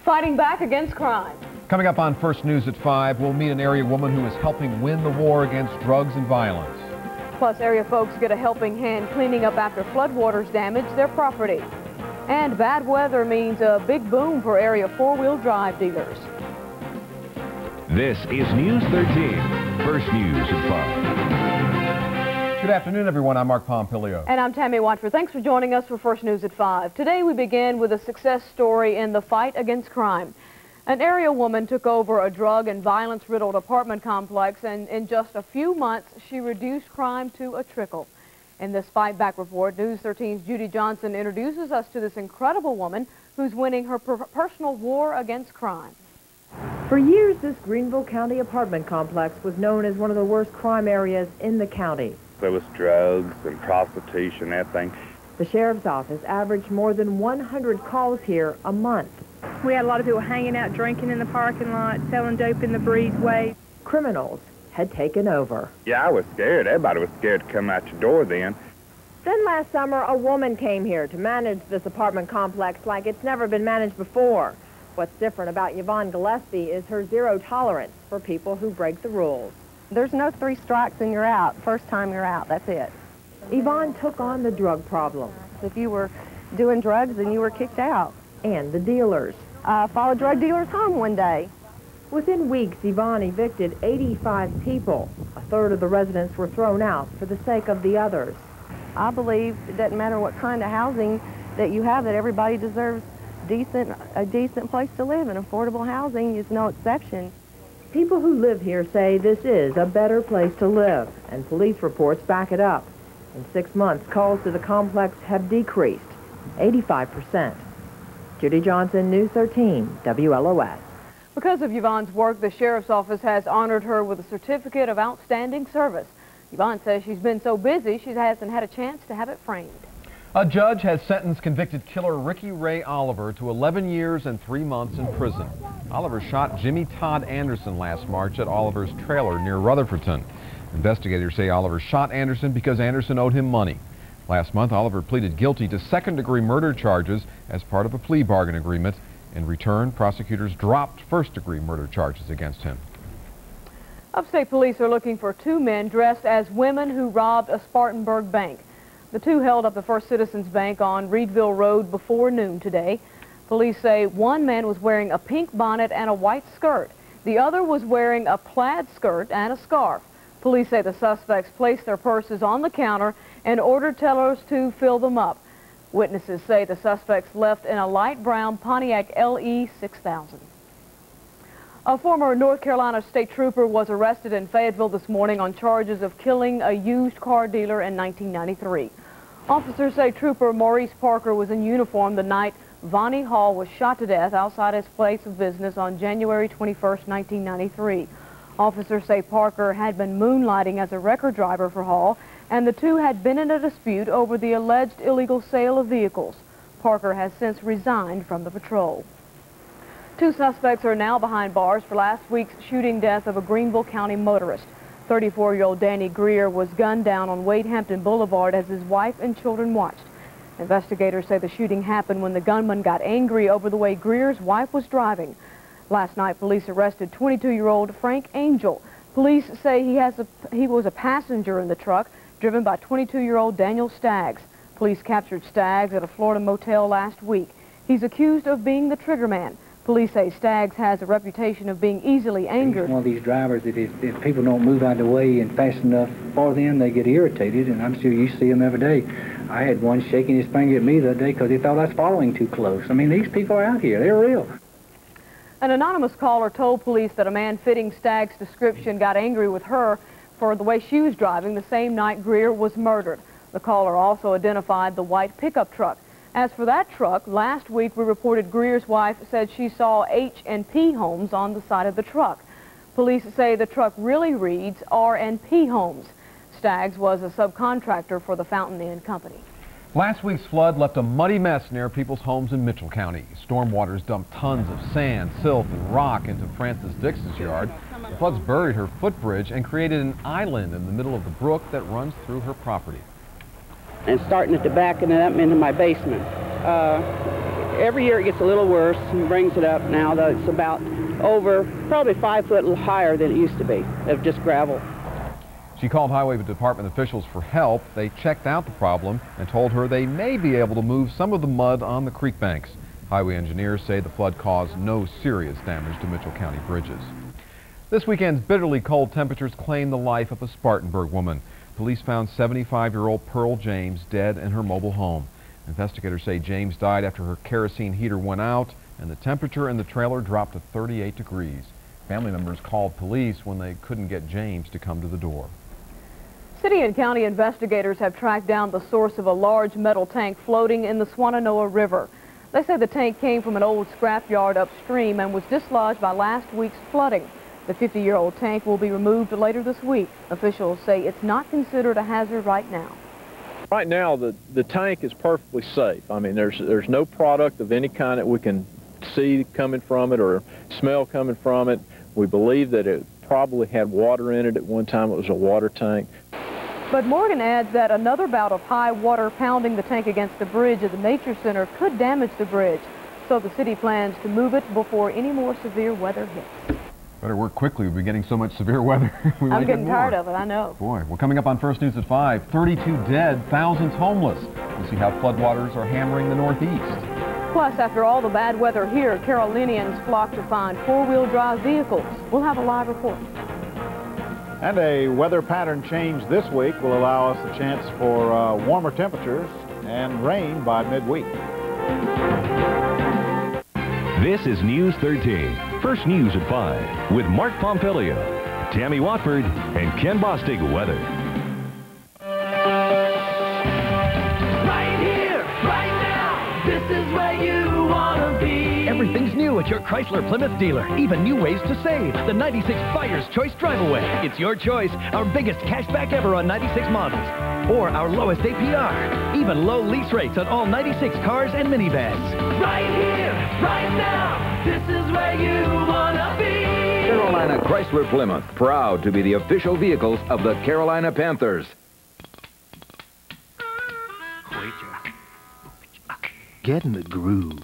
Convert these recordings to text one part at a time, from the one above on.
fighting back against crime. Coming up on First News at 5, we'll meet an area woman who is helping win the war against drugs and violence. Plus, area folks get a helping hand cleaning up after floodwaters damage their property. And bad weather means a big boom for area four-wheel drive dealers. This is News 13, First News at 5. Good afternoon, everyone. I'm Mark Pompilio. And I'm Tammy Watford. Thanks for joining us for First News at 5. Today we begin with a success story in the fight against crime. An area woman took over a drug and violence-riddled apartment complex, and in just a few months, she reduced crime to a trickle. In this Fight Back report, News 13's Judy Johnson introduces us to this incredible woman who's winning her personal war against crime. For years, this Greenville County apartment complex was known as one of the worst crime areas in the county. There was drugs and prostitution, everything. The sheriff's office averaged more than 100 calls here a month. We had a lot of people hanging out, drinking in the parking lot, selling dope in the breezeway. Criminals had taken over. Yeah, I was scared. Everybody was scared to come out your door then. Then last summer, a woman came here to manage this apartment complex like it's never been managed before. What's different about Yvonne Gillespie is her zero tolerance for people who break the rules. There's no 3 strikes and you're out. First time you're out, that's it. Yvonne took on the drug problem. If you were doing drugs, then you were kicked out. And the dealers. I followed drug dealers home one day. Within weeks, Yvonne evicted 85 people. A third of the residents were thrown out for the sake of the others. I believe it doesn't matter what kind of housing that you have, that everybody deserves a decent place to live, and affordable housing is no exception. People who live here say this is a better place to live, and police reports back it up. In 6 months, calls to the complex have decreased 85%. Judy Johnson, News 13, WLOS. Because of Yvonne's work, the sheriff's office has honored her with a certificate of outstanding service. Yvonne says she's been so busy she hasn't had a chance to have it framed. A judge has sentenced convicted killer Ricky Ray Oliver to 11 years and 3 months in prison. Oliver shot Jimmy Todd Anderson last March at Oliver's trailer near Rutherfordton. Investigators say Oliver shot Anderson because Anderson owed him money. Last month, Oliver pleaded guilty to second-degree murder charges as part of a plea bargain agreement. In return, prosecutors dropped first-degree murder charges against him. Upstate police are looking for 2 men dressed as women who robbed a Spartanburg bank. The 2 held up the First Citizens Bank on Reedville Road before noon today. Police say one man was wearing a pink bonnet and a white skirt. The other was wearing a plaid skirt and a scarf. Police say the suspects placed their purses on the counter and ordered tellers to fill them up. Witnesses say the suspects left in a light brown Pontiac LE 6000. A former North Carolina state trooper was arrested in Fayetteville this morning on charges of killing a used car dealer in 1993. Officers say Trooper Maurice Parker was in uniform the night Vonnie Hall was shot to death outside his place of business on January 21st, 1993. Officers say Parker had been moonlighting as a record driver for Hall, and the two had been in a dispute over the alleged illegal sale of vehicles. Parker has since resigned from the patrol. 2 suspects are now behind bars for last week's shooting death of a Greenville County motorist. 34-year-old Danny Greer was gunned down on Wade Hampton Boulevard as his wife and children watched. Investigators say the shooting happened when the gunman got angry over the way Greer's wife was driving. Last night, police arrested 22-year-old Frank Angel. Police say he was a passenger in the truck driven by 22-year-old Daniel Staggs. Police captured Staggs at a Florida motel last week. He's accused of being the trigger man. Police say Staggs has a reputation of being easily angered. He's one of these drivers that if people don't move out of the way and fast enough for them, they get irritated, and I'm sure you see them every day. I had one shaking his finger at me the other day because he thought I was following too close. I mean, these people are out here. They're real. An anonymous caller told police that a man fitting Staggs' description got angry with her for the way she was driving the same night Greer was murdered. The caller also identified the white pickup truck. As for that truck, last week we reported Greer's wife said she saw H&P Homes on the side of the truck. Police say the truck really reads R&P Homes. Staggs was a subcontractor for the Fountain Inn Company. Last week's flood left a muddy mess near people's homes in Mitchell County. Storm waters dumped tons of sand, silt, and rock into Frances Dix's yard. The floods buried her footbridge and created an island in the middle of the brook that runs through her property. And starting at the back and then up into my basement. Every year it gets a little worse and brings it up now, though it's about over, probably 5 foot higher than it used to be, of just gravel. She called Highway Department officials for help. They checked out the problem and told her they may be able to move some of the mud on the creek banks. Highway engineers say the flood caused no serious damage to Mitchell County bridges. This weekend's bitterly cold temperatures claimed the life of a Spartanburg woman. Police found 75-year-old Pearl James dead in her mobile home. Investigators say James died after her kerosene heater went out and the temperature in the trailer dropped to 38 degrees. Family members called police when they couldn't get James to come to the door. City and county investigators have tracked down the source of a large metal tank floating in the Swannanoa River. They say the tank came from an old scrapyard upstream and was dislodged by last week's flooding. The 50-year-old tank will be removed later this week. Officials say it's not considered a hazard right now. Right now, the tank is perfectly safe. I mean, there's no product of any kind that we can see coming from it or smell coming from it. We believe that it probably had water in it at one time. It was a water tank. But Morgan adds that another bout of high water pounding the tank against the bridge at the Nature Center could damage the bridge. So the city plans to move it before any more severe weather hits. Better work quickly. We'll be getting so much severe weather. I'm getting tired of it, I know. Boy, well, coming up on First News at 5, 32 dead, thousands homeless. We'll see how floodwaters are hammering the Northeast. Plus, after all the bad weather here, Carolinians flock to find four-wheel drive vehicles. We'll have a live report. And a weather pattern change this week will allow us a chance for warmer temperatures and rain by midweek. This is News 13, First News at 5, with Mark Pompilio, Tammy Watford, and Ken Bostic weather. Right here, right now, this is where you want to be. Everything's new at your Chrysler Plymouth dealer. Even new ways to save. The 96 Buyer's Choice Drive-Away. It's your choice. Our biggest cashback ever on 96 models. Or our lowest APR. Even low lease rates on all 96 cars and minivans. Right here, right now, this is where you want to be. Carolina Chrysler Plymouth, proud to be the official vehicles of the Carolina Panthers. Get in the groove.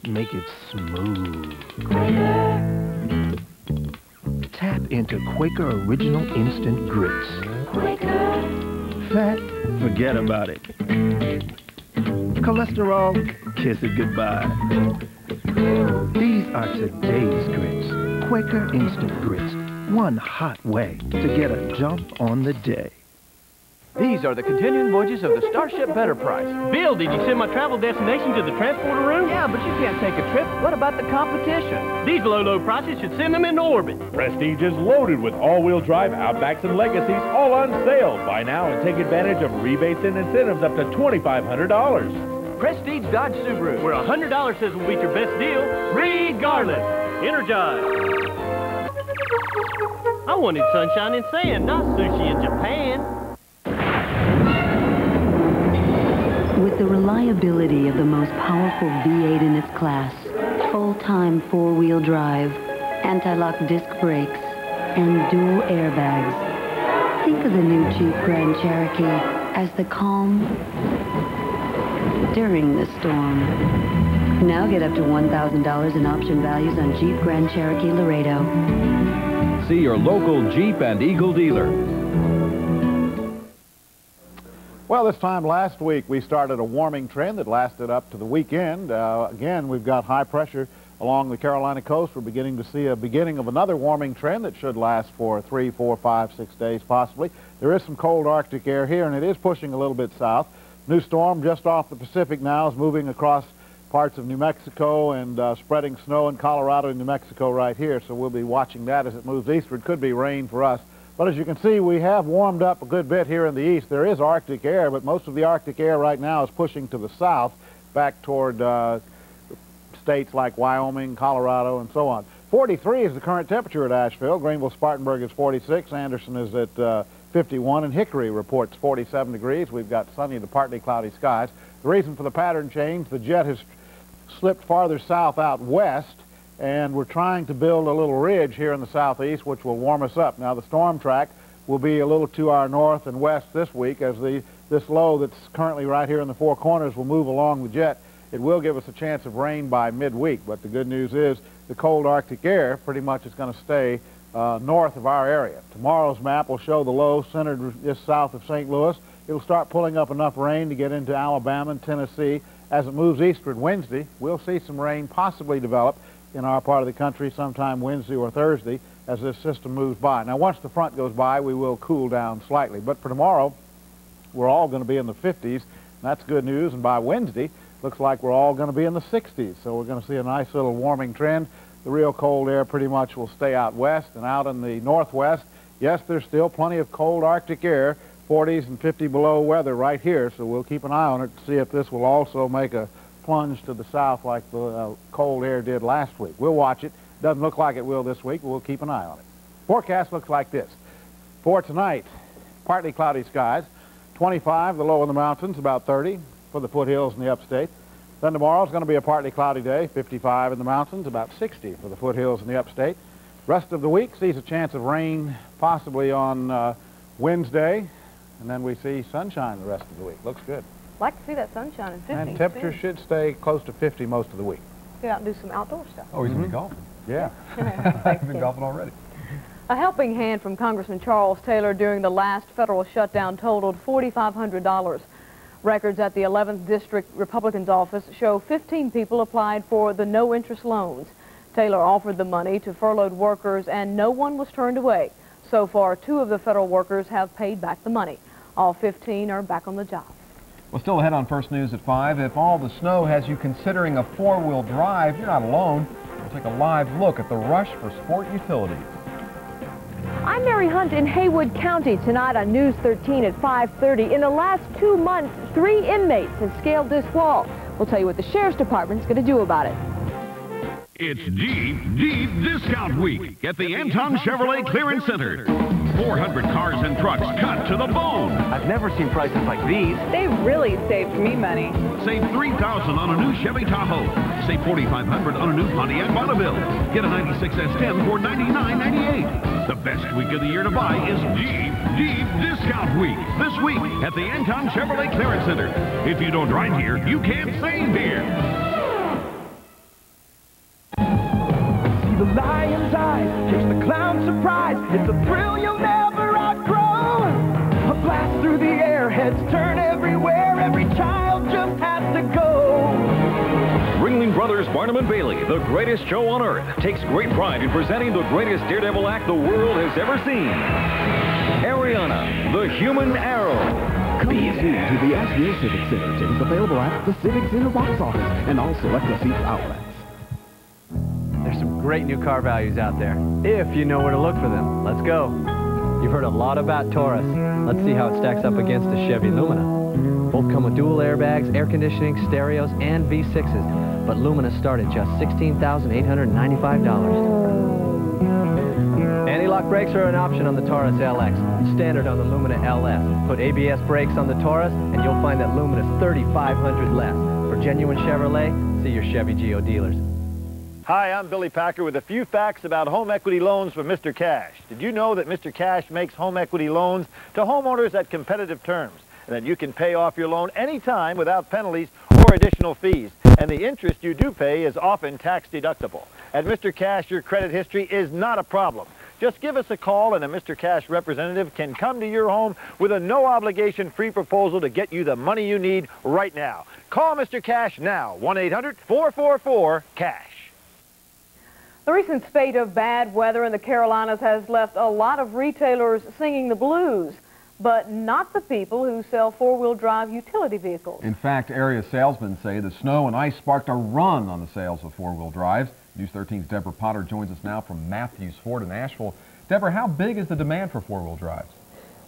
Make it smooth. Tap into Quaker Original Instant Grits. Fat, forget about it. Cholesterol, kiss it goodbye. These are today's grits. Quaker Instant Grits. One hot way to get a jump on the day. These are the continuing voyages of the Starship Better Price. Bill, did you send my travel destination to the transporter room? Yeah, but you can't take a trip. What about the competition? These low prices should send them into orbit. Prestige is loaded with all-wheel drive Outbacks and Legacies, all on sale. Buy now and take advantage of rebates and incentives up to $2,500. Prestige Dodge Subaru, where $100 says will beat your best deal, regardless. Energize. I wanted sunshine and sand, not sushi in Japan. With the reliability of the most powerful V8 in its class, full-time four-wheel drive, anti-lock disc brakes, and dual airbags, think of the new Jeep Grand Cherokee as the calm during the storm. Now get up to $1,000 in option values on Jeep Grand Cherokee Laredo. See your local Jeep and Eagle dealer. Well, this time last week, we started a warming trend that lasted up to the weekend. Again, we've got high pressure along the Carolina coast. We're beginning to see a beginning of another warming trend that should last for 3, 4, 5, 6 days possibly. There is some cold Arctic air here, and it is pushing a little bit south. New storm just off the Pacific now is moving across parts of New Mexico and spreading snow in Colorado and New Mexico right here. So we'll be watching that as it moves eastward. Could be rain for us. But as you can see, we have warmed up a good bit here in the east. There is Arctic air, but most of the Arctic air right now is pushing to the south, back toward states like Wyoming, Colorado, and so on. 43 is the current temperature at Asheville. Greenville-Spartanburg is 46. Anderson is at 51, and Hickory reports 47 degrees. We've got sunny to partly cloudy skies. The reason for the pattern change, the jet has slipped farther south out west, and we're trying to build a little ridge here in the southeast, which will warm us up. Now, the storm track will be a little to our north and west this week as this low that's currently right here in the Four Corners will move along the jet It will give us a chance of rain by midweek, but the good news is the cold Arctic air pretty much is going to stay north of our area. Tomorrow's map will show the low centered just south of St. Louis. It'll start pulling up enough rain to get into Alabama and Tennessee. As it moves eastward Wednesday, we'll see some rain possibly develop in our part of the country sometime Wednesday or Thursday as this system moves by. Now, once the front goes by, we will cool down slightly. But for tomorrow, we're all going to be in the 50s. That's good news. And by Wednesday, looks like we're all going to be in the 60s. So we're going to see a nice little warming trend. The real cold air pretty much will stay out west and out in the northwest. Yes, there's still plenty of cold Arctic air, 40s and 50 below weather right here, so we'll keep an eye on it to see if this will also make a plunge to the south like the cold air did last week. We'll watch it. Doesn't look like it will this week, but we'll keep an eye on it. Forecast looks like this. For tonight, partly cloudy skies, 25 the low in the mountains, about 30 for the foothills in the upstate. Then tomorrow's going to be a partly cloudy day, 55 in the mountains, about 60 for the foothills in the upstate. Rest of the week sees a chance of rain possibly on Wednesday, and then we see sunshine the rest of the week. Looks good. Like to see that sunshine in 50. And temperatures should stay close to 50 most of the week. Get out and do some outdoor stuff. Oh, he's going to be golfing. Yeah. I've been golfing already. A helping hand from Congressman Charles Taylor during the last federal shutdown totaled $4,500. Records at the 11th District Republican's office show 15 people applied for the no-interest loans. Taylor offered the money to furloughed workers and no one was turned away. So far, 2 of the federal workers have paid back the money. All 15 are back on the job. Well, still ahead on First News at 5. If all the snow has you considering a four-wheel drive, you're not alone. We'll take a live look at the rush for sport utilities. I'm Mary Hunt in Haywood County tonight on News 13 at 5:30. In the last 2 months, 3 inmates have scaled this wall. We'll tell you what the Sheriff's Department's going to do about it. It's deep discount week at the Anton Chevrolet Clearance Center. 400 cars and trucks cut to the bone. I've never seen prices like these. They really saved me money. Save $3,000 on a new Chevy Tahoe. Save $4,500 on a new Pontiac Bonneville. Get a 96 S10 for $99.98. The best week of the year to buy is deep discount week. This week at the Anton Chevrolet Clearance Center. If you don't drive here, you can't save here. The lion's eyes, chase the clown's surprise. It's a thrill you'll never outgrow. A blast through the air, heads turn everywhere. Every child just has to go. Ringling Brothers Barnum and Bailey, the greatest show on earth, takes great pride in presenting the greatest daredevil act the world has ever seen. Ariana, the Human Arrow. Coming soon to the Asheville Civic Center. Tickets available at the Civic Center box office and all select receipts outlets. There's some great new car values out there, if you know where to look for them. Let's go. You've heard a lot about Taurus. Let's see how it stacks up against the Chevy Lumina. Both come with dual airbags, air conditioning, stereos, and V6s, but Lumina start at just $16,895. Anti-lock brakes are an option on the Taurus LX, standard on the Lumina LS. Put ABS brakes on the Taurus, and you'll find that Lumina's $3,500 less. For genuine Chevrolet, see your Chevy Geo dealers. Hi, I'm Billy Packer with a few facts about home equity loans from Mr. Cash. Did you know that Mr. Cash makes home equity loans to homeowners at competitive terms, and that you can pay off your loan anytime without penalties or additional fees, and the interest you do pay is often tax deductible. At Mr. Cash, your credit history is not a problem. Just give us a call and a Mr. Cash representative can come to your home with a no-obligation free proposal to get you the money you need right now. Call Mr. Cash now, 1-800-444-CASH. The recent spate of bad weather in the Carolinas has left a lot of retailers singing the blues, but not the people who sell four-wheel drive utility vehicles. In fact, area salesmen say the snow and ice sparked a run on the sales of four-wheel drives. News 13's Deborah Potter joins us now from Matthews Ford in Asheville. Deborah, how big is the demand for four-wheel drives?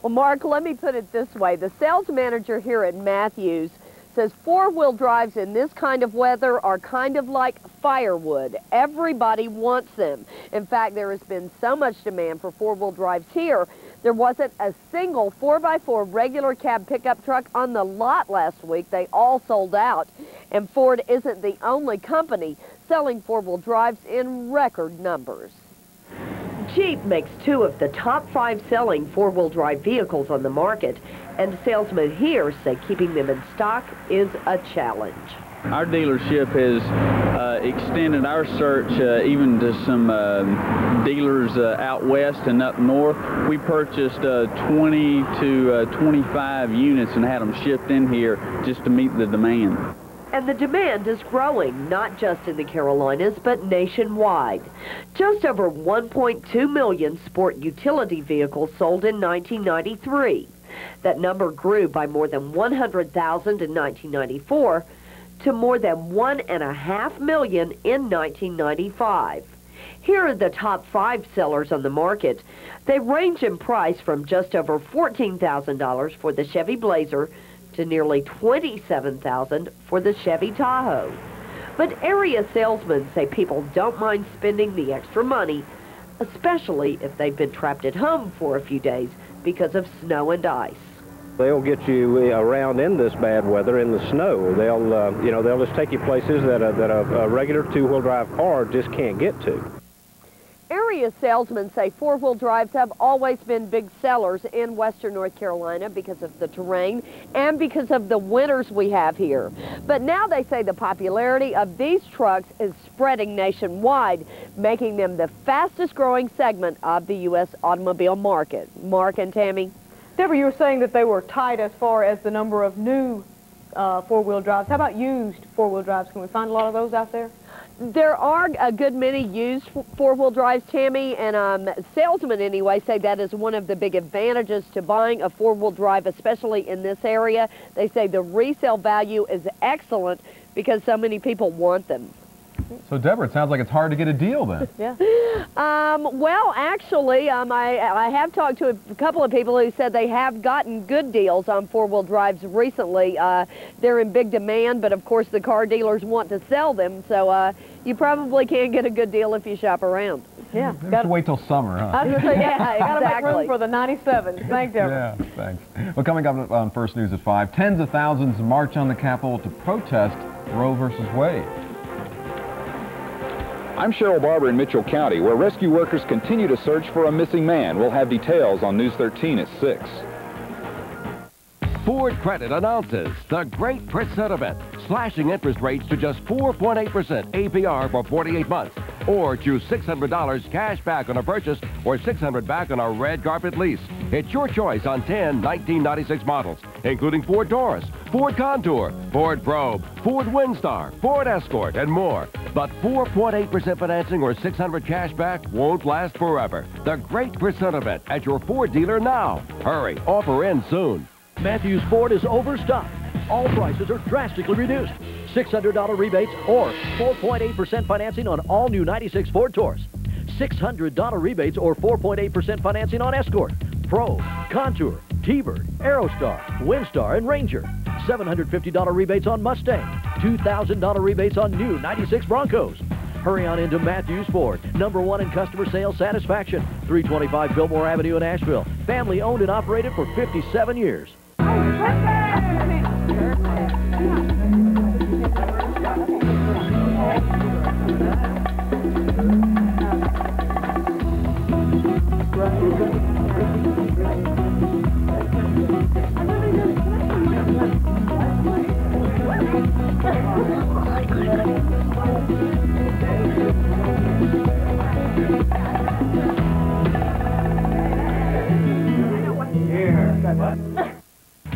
Well, Mark, let me put it this way. The sales manager here at Matthews says four-wheel drives in this kind of weather are kind of like firewood. Everybody wants them. In fact, there has been so much demand for four-wheel drives here, there wasn't a single 4x4 regular cab pickup truck on the lot last week. They all sold out. And Ford isn't the only company selling four-wheel drives in record numbers. Jeep makes 2 of the top 5 selling four-wheel drive vehicles on the market, and salesmen here say keeping them in stock is a challenge. Our dealership has extended our search even to some dealers out west and up north. We purchased 20 to 25 units and had them shipped in here just to meet the demand. And the demand is growing, not just in the Carolinas, but nationwide. Just over 1.2 million sport utility vehicles sold in 1993. That number grew by more than 100,000 in 1994 to more than 1.5 million in 1995. Here are the top 5 sellers on the market. They range in price from just over $14,000 for the Chevy Blazer to nearly $27,000 for the Chevy Tahoe. But area salesmen say people don't mind spending the extra money, especially if they've been trapped at home for a few days because of snow and ice. They'll get you around in this bad weather in the snow. They'll just take you places that a regular two-wheel drive car just can't get to. Area salesmen say four-wheel drives have always been big sellers in western North Carolina because of the terrain and because of the winters we have here. But now they say the popularity of these trucks is spreading nationwide, making them the fastest growing segment of the U.S. automobile market. Mark and Tammy? Deborah, you were saying that they were tight as far as the number of new four-wheel drives. How about used four-wheel drives? Can we find a lot of those out there? There are a good many used four-wheel drives, Tammy, and salesmen anyway say that is one of the big advantages to buying a four-wheel drive, especially in this area. They say the resale value is excellent because so many people want them. So, Deborah, it sounds like it's hard to get a deal then. Yeah. Well, actually, I have talked to a couple of people who said they have gotten good deals on four-wheel drives recently. They're in big demand, but of course the car dealers want to sell them, so you probably can get a good deal if you shop around. Yeah. Got to wait till summer, huh? I was going to say, yeah, exactly. Got to make room for the 97. Thanks, Deborah. Yeah, thanks. Well, coming up on First News at 5, tens of thousands march on the Capitol to protest Roe versus Wade. I'm Cheryl Barber in Mitchell County, where rescue workers continue to search for a missing man. We'll have details on News 13 at 6. Ford Credit announces the Great Percent event, slashing interest rates to just 4.8% APR for 48 months. Or choose $600 cash back on a purchase or $600 back on a red carpet lease. It's your choice on 10 1996 models, including Ford Taurus, Ford Contour, Ford Probe, Ford Windstar, Ford Escort, and more. But 4.8% financing or $600 cash back won't last forever. The Great Percent event at your Ford dealer now. Hurry, offer ends soon. Matthews Ford is overstocked. All prices are drastically reduced. $600 rebates or 4.8% financing on all new 96 Ford Taurus. $600 rebates or 4.8% financing on Escort, Probe, Contour, T-Bird, Aerostar, Windstar, and Ranger. $750 rebates on Mustang. $2,000 rebates on new 96 Broncos. Hurry on into Matthews Ford, #1 in customer sales satisfaction. 325 Fillmore Avenue in Asheville. Family owned and operated for 57 years.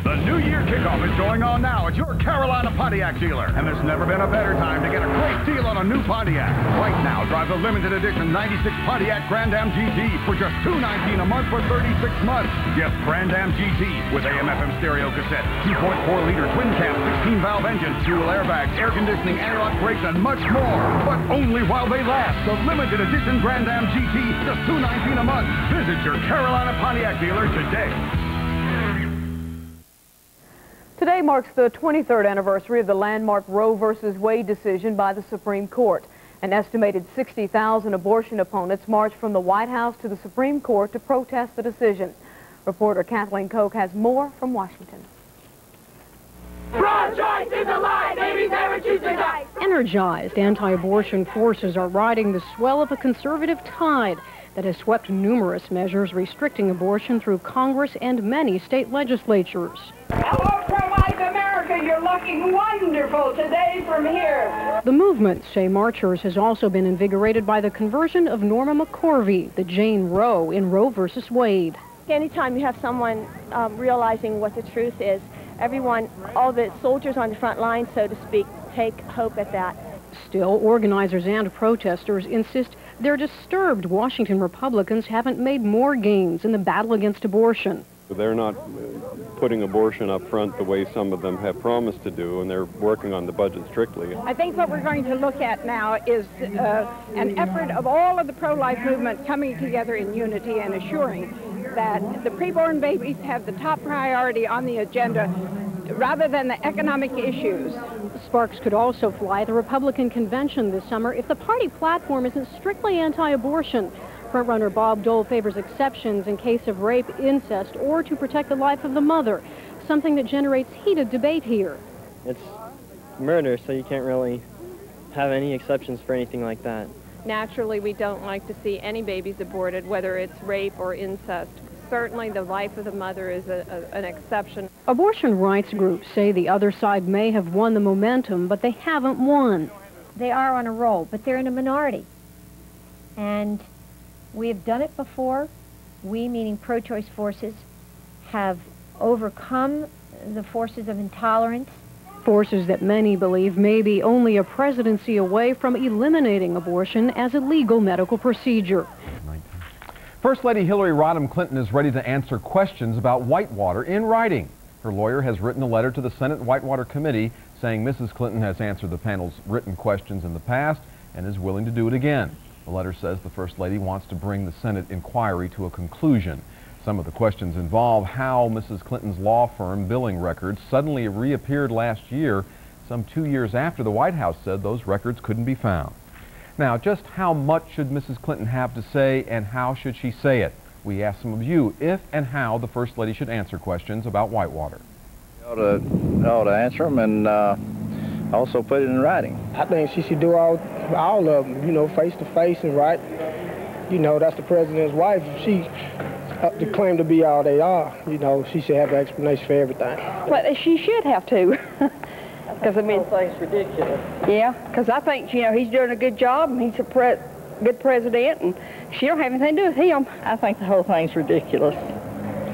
The New Year kickoff is going on now at your Carolina Pontiac dealer, and there's never been a better time to get a great deal on a new Pontiac. Right now, drive the limited edition 96 Pontiac Grand Am GT for just $219 a month for 36 months. Yes, Grand Am GT with AM/FM stereo cassette, 2.4-liter twin cam, 16-valve engine, dual airbags, air conditioning, anti-lock brakes, and much more. But only while they last. The limited edition Grand Am GT, just $219 a month. Visit your Carolina Pontiac dealer today. Today marks the 23rd anniversary of the landmark Roe versus Wade decision by the Supreme Court. An estimated 60,000 abortion opponents marched from the White House to the Supreme Court to protest the decision. Reporter Kathleen Koch has more from Washington. Pro-choice is a lie. Babies never choose to die. Energized anti-abortion forces are riding the swell of a conservative tide that has swept numerous measures restricting abortion through Congress and many state legislatures. Hello, pro-life America. Your looking wonderful today from here. The movement, say marchers, has also been invigorated by the conversion of Norma McCorvey, the Jane Roe in Roe versus Wade. Anytime you have someone realizing what the truth is, everyone, all the soldiers on the front line, so to speak, take hope at that. Still, organizers and protesters insist they're disturbed Washington Republicans haven't made more gains in the battle against abortion. They're not putting abortion up front the way some of them have promised to do, and they're working on the budget strictly. I think what we're going to look at now is an effort of all of the pro-life movement coming together in unity and assuring that the preborn babies have the top priority on the agenda rather than the economic issues. Sparks could also fly at the Republican convention this summer if the party platform isn't strictly anti-abortion. Frontrunner Bob Dole favors exceptions in case of rape, incest, or to protect the life of the mother, something that generates heated debate here. It's murder, so you can't really have any exceptions for anything like that. Naturally, we don't like to see any babies aborted, whether it's rape or incest. Certainly, the life of the mother is an exception. Abortion rights groups say the other side may have won the momentum, but they haven't won. They are on a roll, but they're in a minority. And we have done it before. We, meaning pro-choice forces, have overcome the forces of intolerance. Forces that many believe may be only a presidency away from eliminating abortion as a legal medical procedure. First Lady Hillary Rodham Clinton is ready to answer questions about Whitewater in writing. Her lawyer has written a letter to the Senate Whitewater Committee saying Mrs. Clinton has answered the panel's written questions in the past and is willing to do it again. The letter says the First Lady wants to bring the Senate inquiry to a conclusion. Some of the questions involve how Mrs. Clinton's law firm billing records suddenly reappeared last year, some 2 years after the White House said those records couldn't be found. Now, just how much should Mrs. Clinton have to say, and how should she say it? We asked some of you if and how the First Lady should answer questions about Whitewater. You ought to answer them and also put it in writing. I think she should do all of them, you know, face to face and right. You know, that's the president's wife. If she to claim to be all they are, you know, she should have an explanation for everything. Well, she should have to. Because, I mean, the whole thing's ridiculous. Yeah, because I think, you know, he's doing a good job, and he's a good president, and she don't have anything to do with him. I think the whole thing's ridiculous.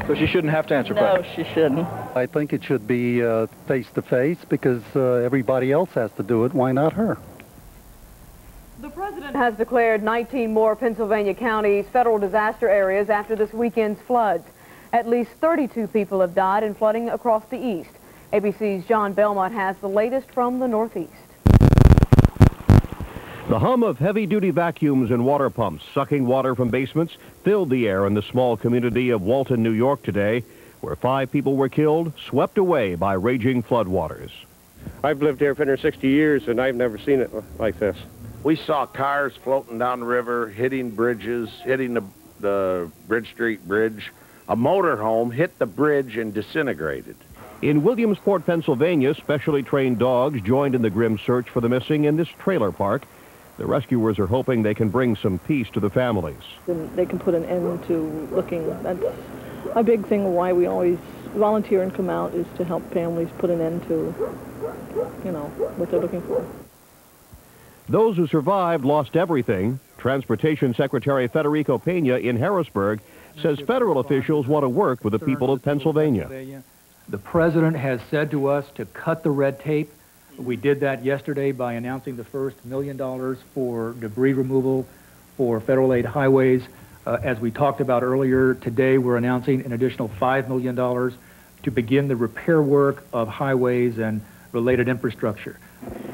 So she shouldn't have to answer questions? No, she shouldn't. I think it should be face-to-face because everybody else has to do it. Why not her? The president has declared 19 more Pennsylvania counties federal disaster areas after this weekend's floods. At least 32 people have died in flooding across the east. ABC's John Belmont has the latest from the Northeast. The hum of heavy-duty vacuums and water pumps sucking water from basements filled the air in the small community of Walton, New York today, where 5 people were killed, swept away by raging floodwaters. I've lived here for 160 years, and I've never seen it like this. We saw cars floating down the river, hitting bridges, hitting the Bridge Street Bridge. A motorhome hit the bridge and disintegrated. In Williamsport, Pennsylvania, specially trained dogs joined in the grim search for the missing in this trailer park. The rescuers are hoping they can bring some peace to the families. They can put an end to looking. That's a big thing of why we always volunteer and come out, is to help families put an end to, you know, what they're looking for. Those who survived lost everything. Transportation Secretary Federico Pena in Harrisburg says federal officials want to work with the people of Pennsylvania. The president has said to us to cut the red tape. We did that yesterday by announcing the first $1 million for debris removal for federal aid highways. As we talked about earlier today, we're announcing an additional $5 million to begin the repair work of highways and related infrastructure.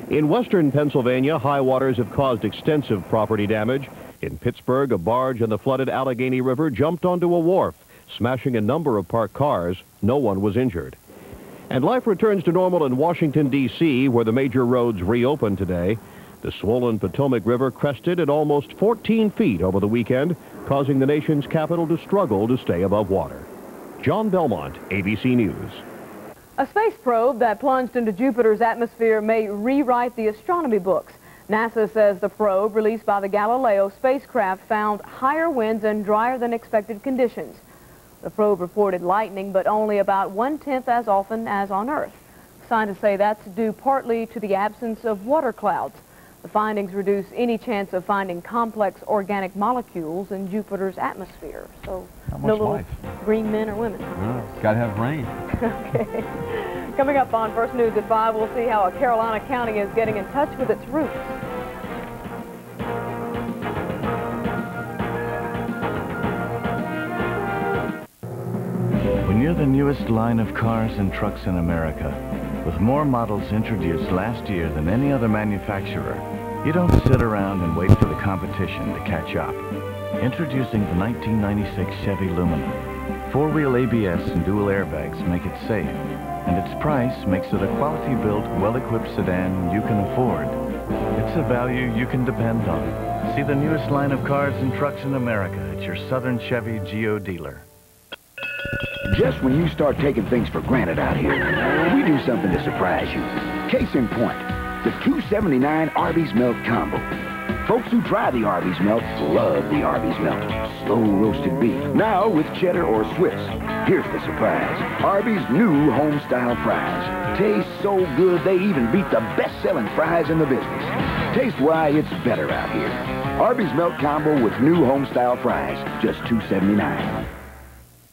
In western Pennsylvania, high waters have caused extensive property damage. In Pittsburgh, a barge in the flooded Allegheny River jumped onto a wharf, smashing a number of parked cars. No one was injured. And life returns to normal in Washington, D.C., where the major roads reopened today. The swollen Potomac River crested at almost 14 feet over the weekend, causing the nation's capital to struggle to stay above water. John Belmont, ABC News. A space probe that plunged into Jupiter's atmosphere may rewrite the astronomy books. NASA says the probe released by the Galileo spacecraft found higher winds and drier than expected conditions. The probe reported lightning, but only about 1/10 as often as on Earth. Scientists say that's due partly to the absence of water clouds. The findings reduce any chance of finding complex organic molecules in Jupiter's atmosphere. So no little life? green men or women. Gotta have rain. Okay. Coming up on First News at 5, we'll see how a Carolina county is getting in touch with its roots. When you're the newest line of cars and trucks in America, with more models introduced last year than any other manufacturer, you don't sit around and wait for the competition to catch up. Introducing the 1996 Chevy Lumina. Four-wheel ABS and dual airbags make it safe, and its price makes it a quality-built, well-equipped sedan you can afford. It's a value you can depend on. See the newest line of cars and trucks in America at your Southern Chevy Geo dealer. Just when you start taking things for granted out here, we do something to surprise you. Case in point, the $2.79 Arby's Melt Combo. Folks who try the Arby's Melt love the Arby's Melt. Slow roasted beef, now with cheddar or Swiss. Here's the surprise. Arby's new home-style fries. Taste so good they even beat the best-selling fries in the business. Taste why it's better out here. Arby's Melt Combo with new home-style fries, just $2.79.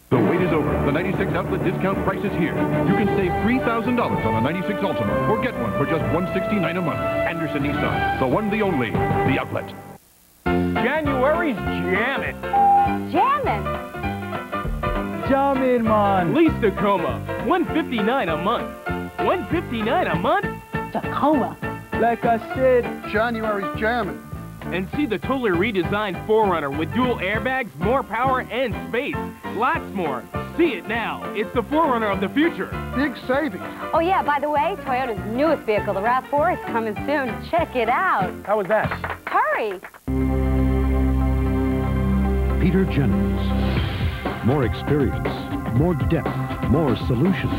The wait is over. The 96 outlet discount price is here. You can save $3,000 on a 96 Ultima, or get one for just $169 a month. Anderson Nissan, the one, the only, the outlet. January's jammin'. Jammin'? Jammin', man. Lease Tacoma, $159 a month. $159 a month? Tacoma. Like I said, January's jammin'. And see the totally redesigned 4Runner with dual airbags, more power, and space. Lots more. See it now. It's the 4Runner of the future. Big savings. Oh, yeah, by the way, Toyota's newest vehicle, the RAV4, is coming soon. Check it out. How was that? Hurry. Peter Jennings. More experience, more depth, more solutions.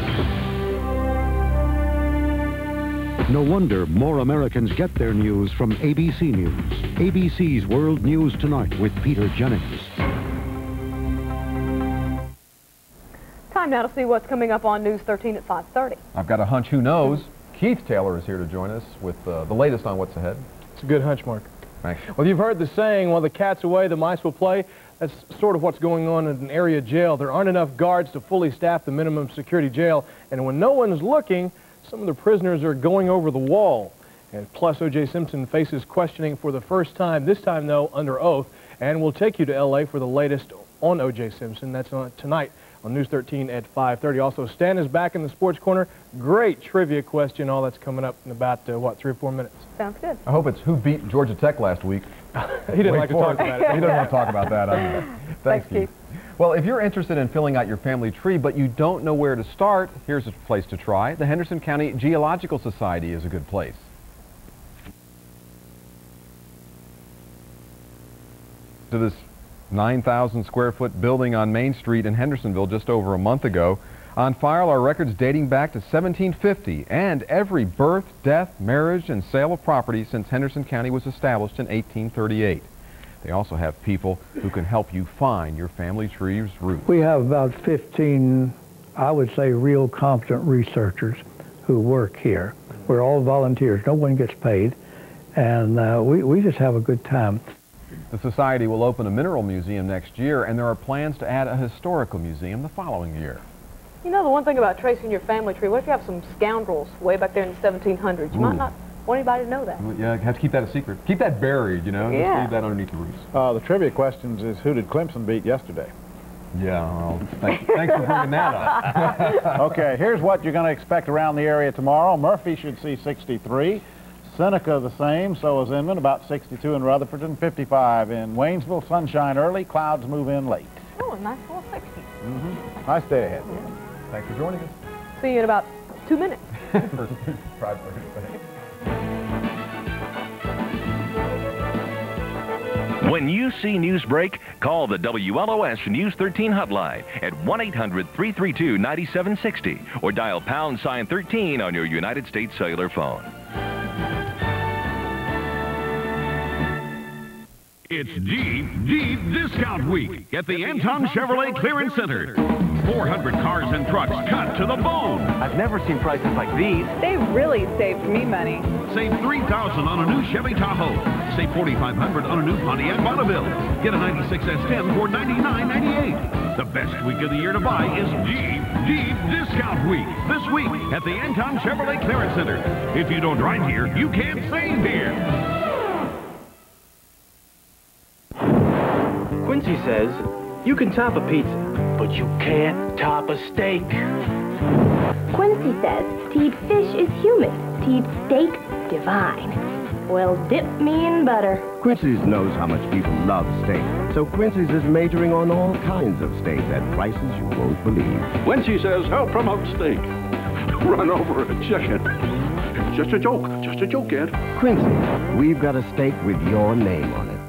No wonder more Americans get their news from ABC News. ABC's World News Tonight with Peter Jennings. Time now to see what's coming up on News 13 at 5:30. I've got a hunch who knows. Keith Taylor is here to join us with the latest on what's ahead. It's a good hunch, Mark. Thanks. Well, you've heard the saying, while the cat's away, the mice will play. That's sort of what's going on in an area jail. There aren't enough guards to fully staff the minimum security jail, and when no one's looking, some of the prisoners are going over the wall. And plus, O.J. Simpson faces questioning for the first time, this time, though, under oath. And we'll take you to L.A. for the latest on O.J. Simpson. That's tonight on News 13 at 5:30. Also, Stan is back in the Sports Corner. Great trivia question. All that's coming up in about, 3 or 4 minutes. Sounds good. I hope it's who beat Georgia Tech last week. He didn't like to talk about it. He doesn't want to talk about that. I know. Thanks, Keith. Well, if you're interested in filling out your family tree, but you don't know where to start, here's a place to try. The Henderson County Geological Society is a good place. To this 9,000 square foot building on Main Street in Hendersonville just over a month ago. On file are records dating back to 1750 and every birth, death, marriage, and sale of property since Henderson County was established in 1838. They also have people who can help you find your family tree's roots. We have about 15, I would say, real competent researchers who work here. We're all volunteers. No one gets paid, and we just have a good time. The Society will open a mineral museum next year, and there are plans to add a historical museum the following year. You know, the one thing about tracing your family tree, what if you have some scoundrels way back there in the 1700s? You might not want anybody to know that. Yeah, you have to keep that a secret. Keep that buried, you know, Yeah. Just leave that underneath the roots. The trivia questions is, who did Clemson beat yesterday? Yeah, well, thanks for bringing that up. Okay, here's what you're going to expect around the area tomorrow. Murphy should see 63. Seneca the same, so is Inman, about 62 in Rutherford, 55 in Waynesville. Sunshine early, clouds move in late. Oh, a nice little 60. Nice day ahead. Yeah. Thanks for joining us. See you in about 2 minutes. When you see news break, call the WLOS News 13 hotline at 1-800-332-9760 or dial #13 on your United States cellular phone. It's deep, deep discount week at the Anton Chevrolet Clearance Center. 400 cars and trucks cut to the bone. I've never seen prices like these. They really saved me money. Save $3,000 on a new Chevy Tahoe. Save $4,500 on a new Pontiac Bonneville. Get a 96 S10 for $99.98. The best week of the year to buy is Jeep Discount Week. This week at the Ancon Chevrolet Clearance Center. If you don't drive here, you can't save here. Quincy says, you can top a pizza, but you can't top a steak. Quincy says, to eat fish is human, to eat steak, divine. Well, dip me in butter. Quincy's knows how much people love steak, so Quincy's is majoring on all kinds of steak at prices you won't believe. Quincy says, help promote steak. Run over a chicken. It's just a joke, Ed. Quincy, we've got a steak with your name on it.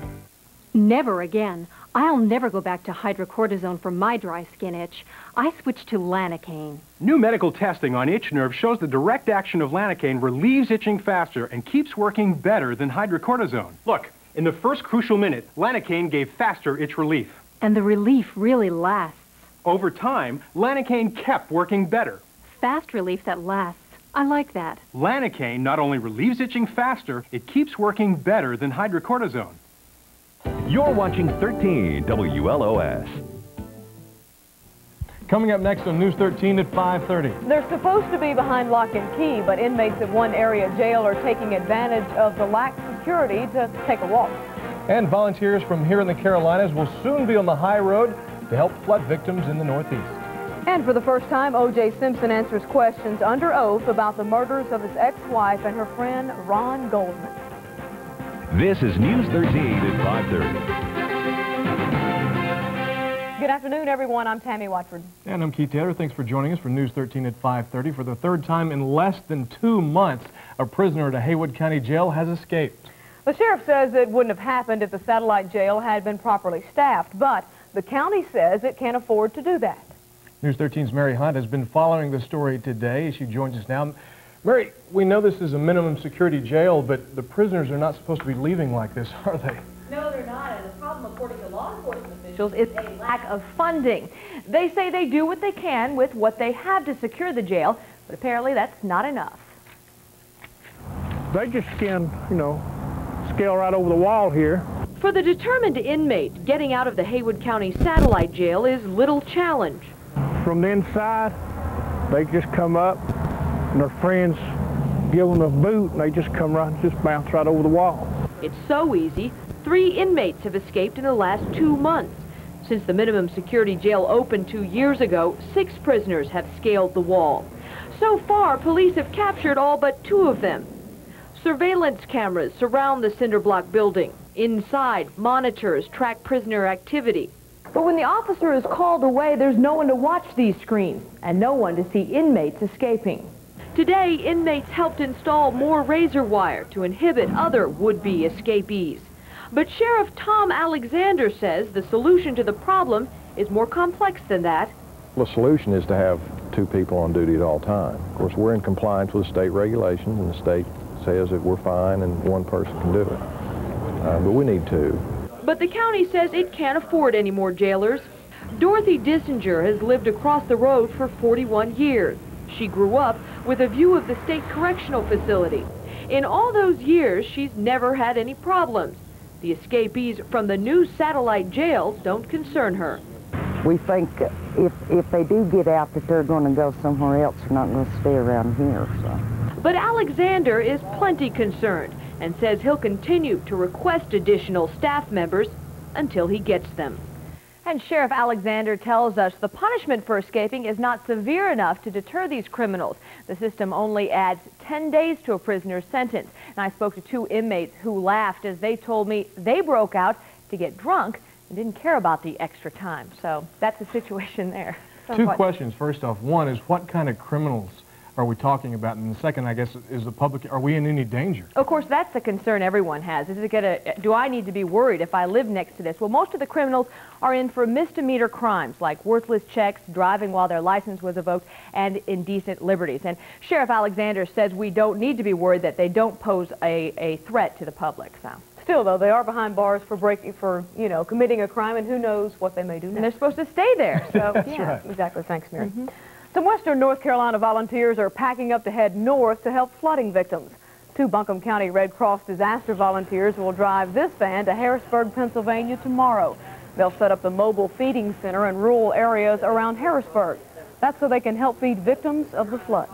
Never again. I'll never go back to hydrocortisone for my dry skin itch. I switched to Lanacane. New medical testing on itch nerve shows the direct action of Lanacane relieves itching faster and keeps working better than hydrocortisone. Look, in the first crucial minute, Lanacane gave faster itch relief. And the relief really lasts. Over time, Lanacane kept working better. Fast relief that lasts. I like that. Lanacane not only relieves itching faster, it keeps working better than hydrocortisone. You're watching 13 WLOS. Coming up next on News 13 at 5:30. They're supposed to be behind lock and key, but inmates at one area jail are taking advantage of the lax security to take a walk. And volunteers from here in the Carolinas will soon be on the high road to help flood victims in the Northeast. And for the first time, O.J. Simpson answers questions under oath about the murders of his ex-wife and her friend Ron Goldman. This is News 13 at 5:30. Good afternoon, everyone. I'm Tammy Watford. And I'm Keith Taylor. Thanks for joining us for News 13 at 5:30. For the third time in less than 2 months, a prisoner at a Haywood County jail has escaped. The sheriff says it wouldn't have happened if the satellite jail had been properly staffed, but the county says it can't afford to do that. News 13's Mary Hunt has been following the story today. She joins us now. Mary, we know this is a minimum security jail, but the prisoners are not supposed to be leaving like this, are they? No, they're not, and the problem, according to law enforcement officials, is a lack of funding. They say they do what they can with what they have to secure the jail, but apparently that's not enough. They just scale right over the wall here. For the determined inmate, getting out of the Haywood County satellite jail is little challenge. From the inside, they just come up, and their friends give them a boot, and they just come right and just bounce right over the wall. It's so easy. 3 inmates have escaped in the last 2 months. Since the minimum security jail opened 2 years ago, 6 prisoners have scaled the wall. So far, police have captured all but 2 of them. Surveillance cameras surround the cinder block building. Inside, monitors track prisoner activity. But when the officer is called away, there's no one to watch these screens and no one to see inmates escaping. Today, inmates helped install more razor wire to inhibit other would-be escapees. But Sheriff Tom Alexander says the solution to the problem is more complex than that. The solution is to have 2 people on duty at all times. Of course, we're in compliance with state regulations, and the state says that we're fine and 1 person can do it. But we need 2. But the county says it can't afford any more jailers. Dorothy Dissinger has lived across the road for 41 years. She grew up with a view of the state correctional facility. In all those years, she's never had any problems. The escapees from the new satellite jails don't concern her. We think if they do get out that they're going to go somewhere else. They're not going to stay around here. So. But Alexander is plenty concerned and says he'll continue to request additional staff members until he gets them. And Sheriff Alexander tells us the punishment for escaping is not severe enough to deter these criminals. The system only adds 10 days to a prisoner's sentence. And I spoke to 2 inmates who laughed as they told me they broke out to get drunk and didn't care about the extra time. So that's the situation there. So 2 questions. First off, one is what kind of criminals are we talking about? And the second, I guess, is the public, are we in any danger? Of course, that's the concern everyone has. Is it do I need to be worried if I live next to this? Well, most of the criminals are in for misdemeanor crimes like worthless checks, driving while their license was revoked, and indecent liberties. And Sheriff Alexander says we don't need to be worried that they don't pose a threat to the public. So Still, though, they are behind bars for committing a crime, and who knows what they may do next. And they're supposed to stay there. So That's right. Exactly. Thanks, Mary. Some Western North Carolina volunteers are packing up to head north to help flooding victims. 2 Buncombe County Red Cross disaster volunteers will drive this van to Harrisburg, Pennsylvania tomorrow. They'll set up the mobile feeding center in rural areas around Harrisburg. That's so they can help feed victims of the floods.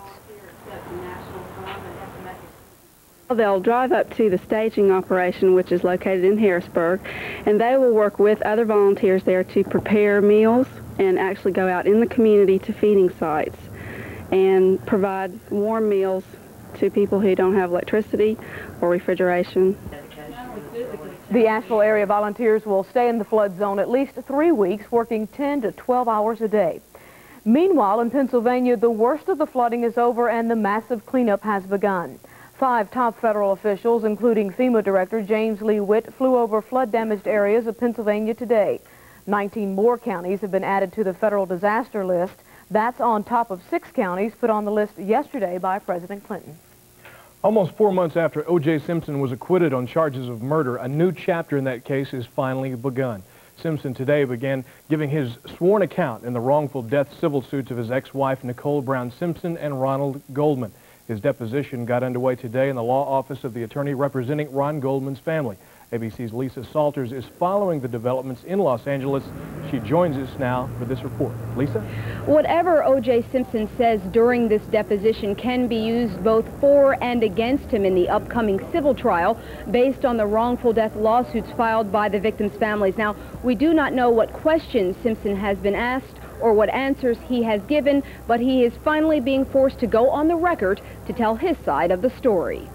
They'll drive up to the staging operation, which is located in Harrisburg, and they will work with other volunteers there to prepare meals and actually go out in the community to feeding sites and provide warm meals to people who don't have electricity or refrigeration. The Asheville area volunteers will stay in the flood zone at least 3 weeks, working 10 to 12 hours a day. Meanwhile, in Pennsylvania, the worst of the flooding is over and the massive cleanup has begun. 5 top federal officials, including FEMA Director James Lee Witt, flew over flood-damaged areas of Pennsylvania today. 19 more counties have been added to the federal disaster list. That's on top of 6 counties put on the list yesterday by President Clinton. Almost 4 months after O.J. Simpson was acquitted on charges of murder, a new chapter in that case is finally begun. Simpson today began giving his sworn account in the wrongful death civil suits of his ex-wife Nicole Brown Simpson and Ronald Goldman. His deposition got underway today in the law office of the attorney representing Ron Goldman's family. ABC's Lisa Salters is following the developments in Los Angeles. She joins us now for this report. Lisa? Whatever O.J. Simpson says during this deposition can be used both for and against him in the upcoming civil trial based on the wrongful death lawsuits filed by the victims' families. Now, we do not know what questions Simpson has been asked or what answers he has given, but he is finally being forced to go on the record to tell his side of the story.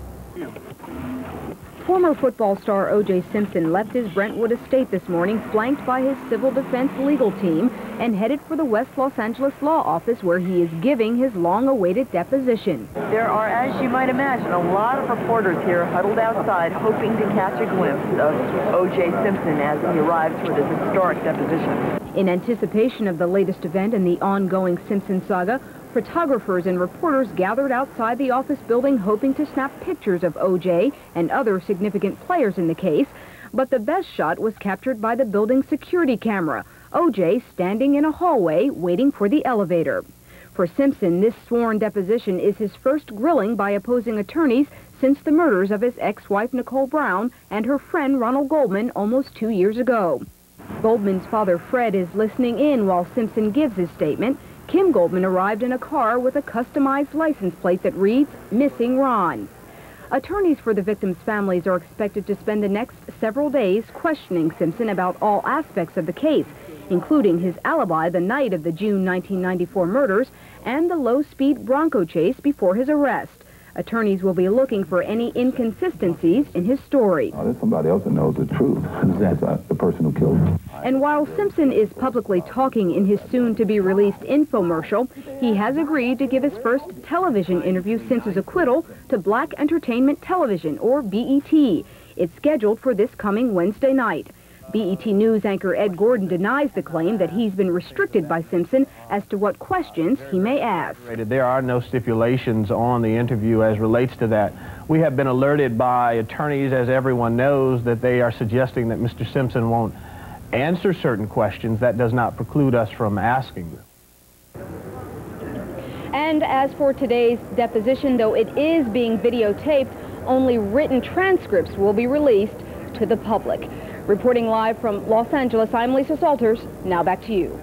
Former football star O.J. Simpson left his Brentwood estate this morning, flanked by his civil defense legal team, and headed for the West Los Angeles law office where he is giving his long-awaited deposition. There are, as you might imagine, a lot of reporters here huddled outside hoping to catch a glimpse of O.J. Simpson as he arrives for this historic deposition. In anticipation of the latest event in the ongoing Simpson saga, photographers and reporters gathered outside the office building hoping to snap pictures of O.J. and other significant players in the case, but the best shot was captured by the building's security camera, O.J. standing in a hallway waiting for the elevator. For Simpson, this sworn deposition is his first grilling by opposing attorneys since the murders of his ex-wife Nicole Brown and her friend Ronald Goldman almost 2 years ago. Goldman's father Fred is listening in while Simpson gives his statement. Kim Goldman arrived in a car with a customized license plate that reads, "Missing Ron." Attorneys for the victims' families are expected to spend the next several days questioning Simpson about all aspects of the case, including his alibi the night of the June 1994 murders and the low-speed Bronco chase before his arrest. Attorneys will be looking for any inconsistencies in his story. There's somebody else that knows the truth. Who's that? The person who killed him. And while Simpson is publicly talking in his soon-to-be-released infomercial, he has agreed to give his first television interview since his acquittal to Black Entertainment Television, or BET. It's scheduled for this coming Wednesday night. BET News anchor Ed Gordon denies the claim that he's been restricted by Simpson as to what questions he may ask. There are no stipulations on the interview as relates to that. We have been alerted by attorneys, as everyone knows, that they are suggesting that Mr. Simpson won't answer certain questions. That does not preclude us from asking them. And as for today's deposition, though it is being videotaped, only written transcripts will be released to the public. Reporting live from Los Angeles, I'm Lisa Salters. Now back to you.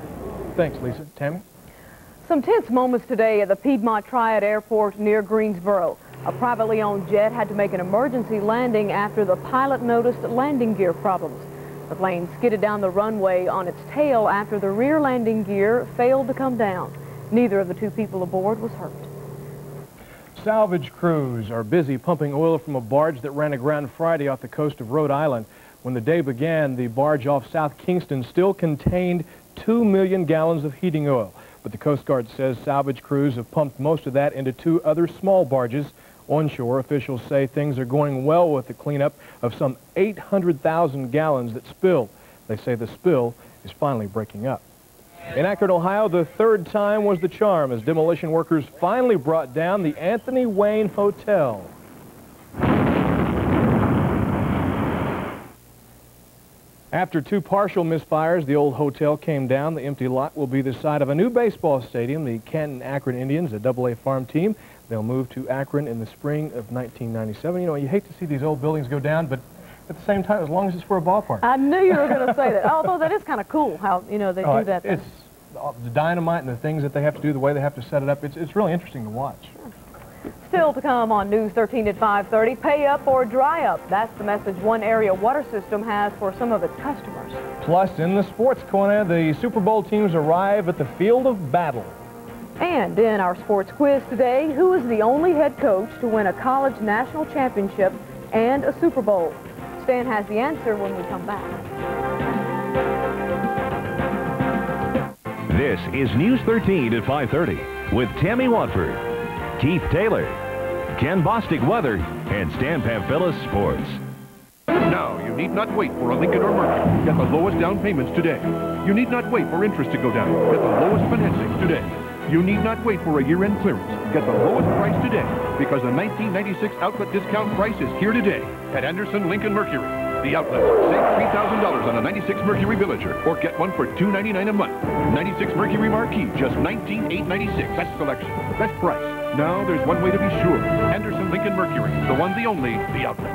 Thanks, Lisa. Tammy? Some tense moments today at the Piedmont Triad Airport near Greensboro. A privately owned jet had to make an emergency landing after the pilot noticed landing gear problems. The plane skidded down the runway on its tail after the rear landing gear failed to come down. Neither of the 2 people aboard was hurt. Salvage crews are busy pumping oil from a barge that ran aground Friday off the coast of Rhode Island. When the day began, the barge off South Kingston still contained 2 million gallons of heating oil. But the Coast Guard says salvage crews have pumped most of that into 2 other small barges. Onshore, officials say things are going well with the cleanup of some 800,000 gallons that spilled. They say the spill is finally breaking up. In Akron, Ohio, the 3rd time was the charm as demolition workers finally brought down the Anthony Wayne Hotel. After 2 partial misfires, the old hotel came down. The empty lot will be the site of a new baseball stadium. The Canton-Akron Indians, a AA farm team, they'll move to Akron in the spring of 1997. You know, you hate to see these old buildings go down, but at the same time, as long as it's for a ballpark. I knew you were going to say that. Although that is kind of cool how, you know, they do that. It's the dynamite and the things that they have to do, the way they have to set it up. It's really interesting to watch. Still to come on News 13 at 5:30, pay up or dry up. That's the message one area water system has for some of its customers. Plus, in the sports corner, the Super Bowl teams arrive at the field of battle. And in our sports quiz today, who is the only head coach to win a college national championship and a Super Bowl? Stan has the answer when we come back. This is News 13 at 5:30 with Tammy Watford, Keith Taylor, Ken Bostic Weather, and Stan Pamphilis Sports. Now, you need not wait for a Lincoln or Mercury. Get the lowest down payments today. You need not wait for interest to go down. Get the lowest financing today. You need not wait for a year-end clearance. Get the lowest price today because the 1996 outlet discount price is here today at Anderson Lincoln Mercury. The outlet. Save $3,000 on a 96 Mercury Villager or get one for $299 a month. 96 Mercury Marquis, just $19,896. Best selection, best price. Now there's one way to be sure. Anderson Lincoln Mercury, the one, the only, the outlet.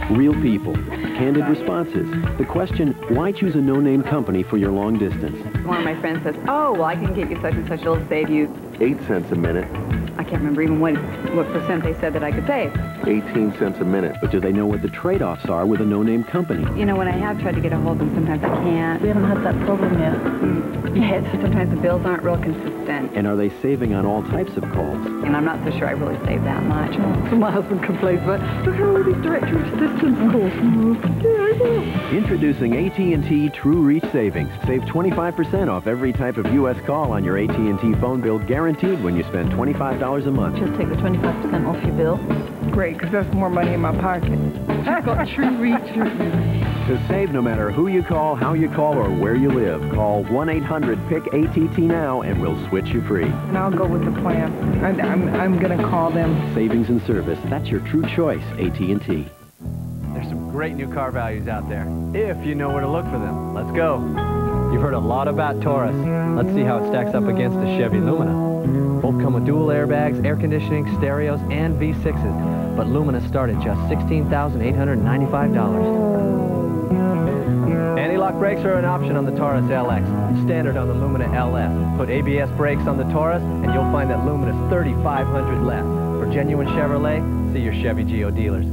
Real people, candid responses. The question, why choose a no-name company for your long distance? One of my friends says, oh, well, I can get you such and such, it'll save you 8 cents a minute. I can't remember even what percent they said that I could save. 18 cents a minute. But do they know what the trade-offs are with a no-name company? You know, when I have tried to get a hold of them, sometimes I can't. We haven't had that problem yet. Yeah, sometimes the bills aren't real consistent. And are they saving on all types of calls? And I'm not so sure I really save that much. So my husband complains, but look at all these directory assistance calls. Introducing AT&T True Reach Savings. Save 25% off every type of U.S. call on your AT&T phone bill, guaranteed when you spend $25 a month. Just take the 25% off your bill. Great, because that's more money in my pocket. I got True Reach. To save no matter who you call, how you call, or where you live, call 1-800-PIC-ATT now and we'll switch you free. And I'll go with the plan. I'm going to call them. Savings and service, that's your true choice, AT&T. There's some great new car values out there, if you know where to look for them. Let's go. You've heard a lot about Taurus. Let's see how it stacks up against the Chevy Lumina. Both come with dual airbags, air conditioning, stereos, and V6s. But Lumina start at just $16,895. Anti-lock brakes are an option on the Taurus LX, standard on the Lumina LS. Put ABS brakes on the Taurus, and you'll find that Lumina's $3,500 less. For genuine Chevrolet, see your Chevy Geo dealers.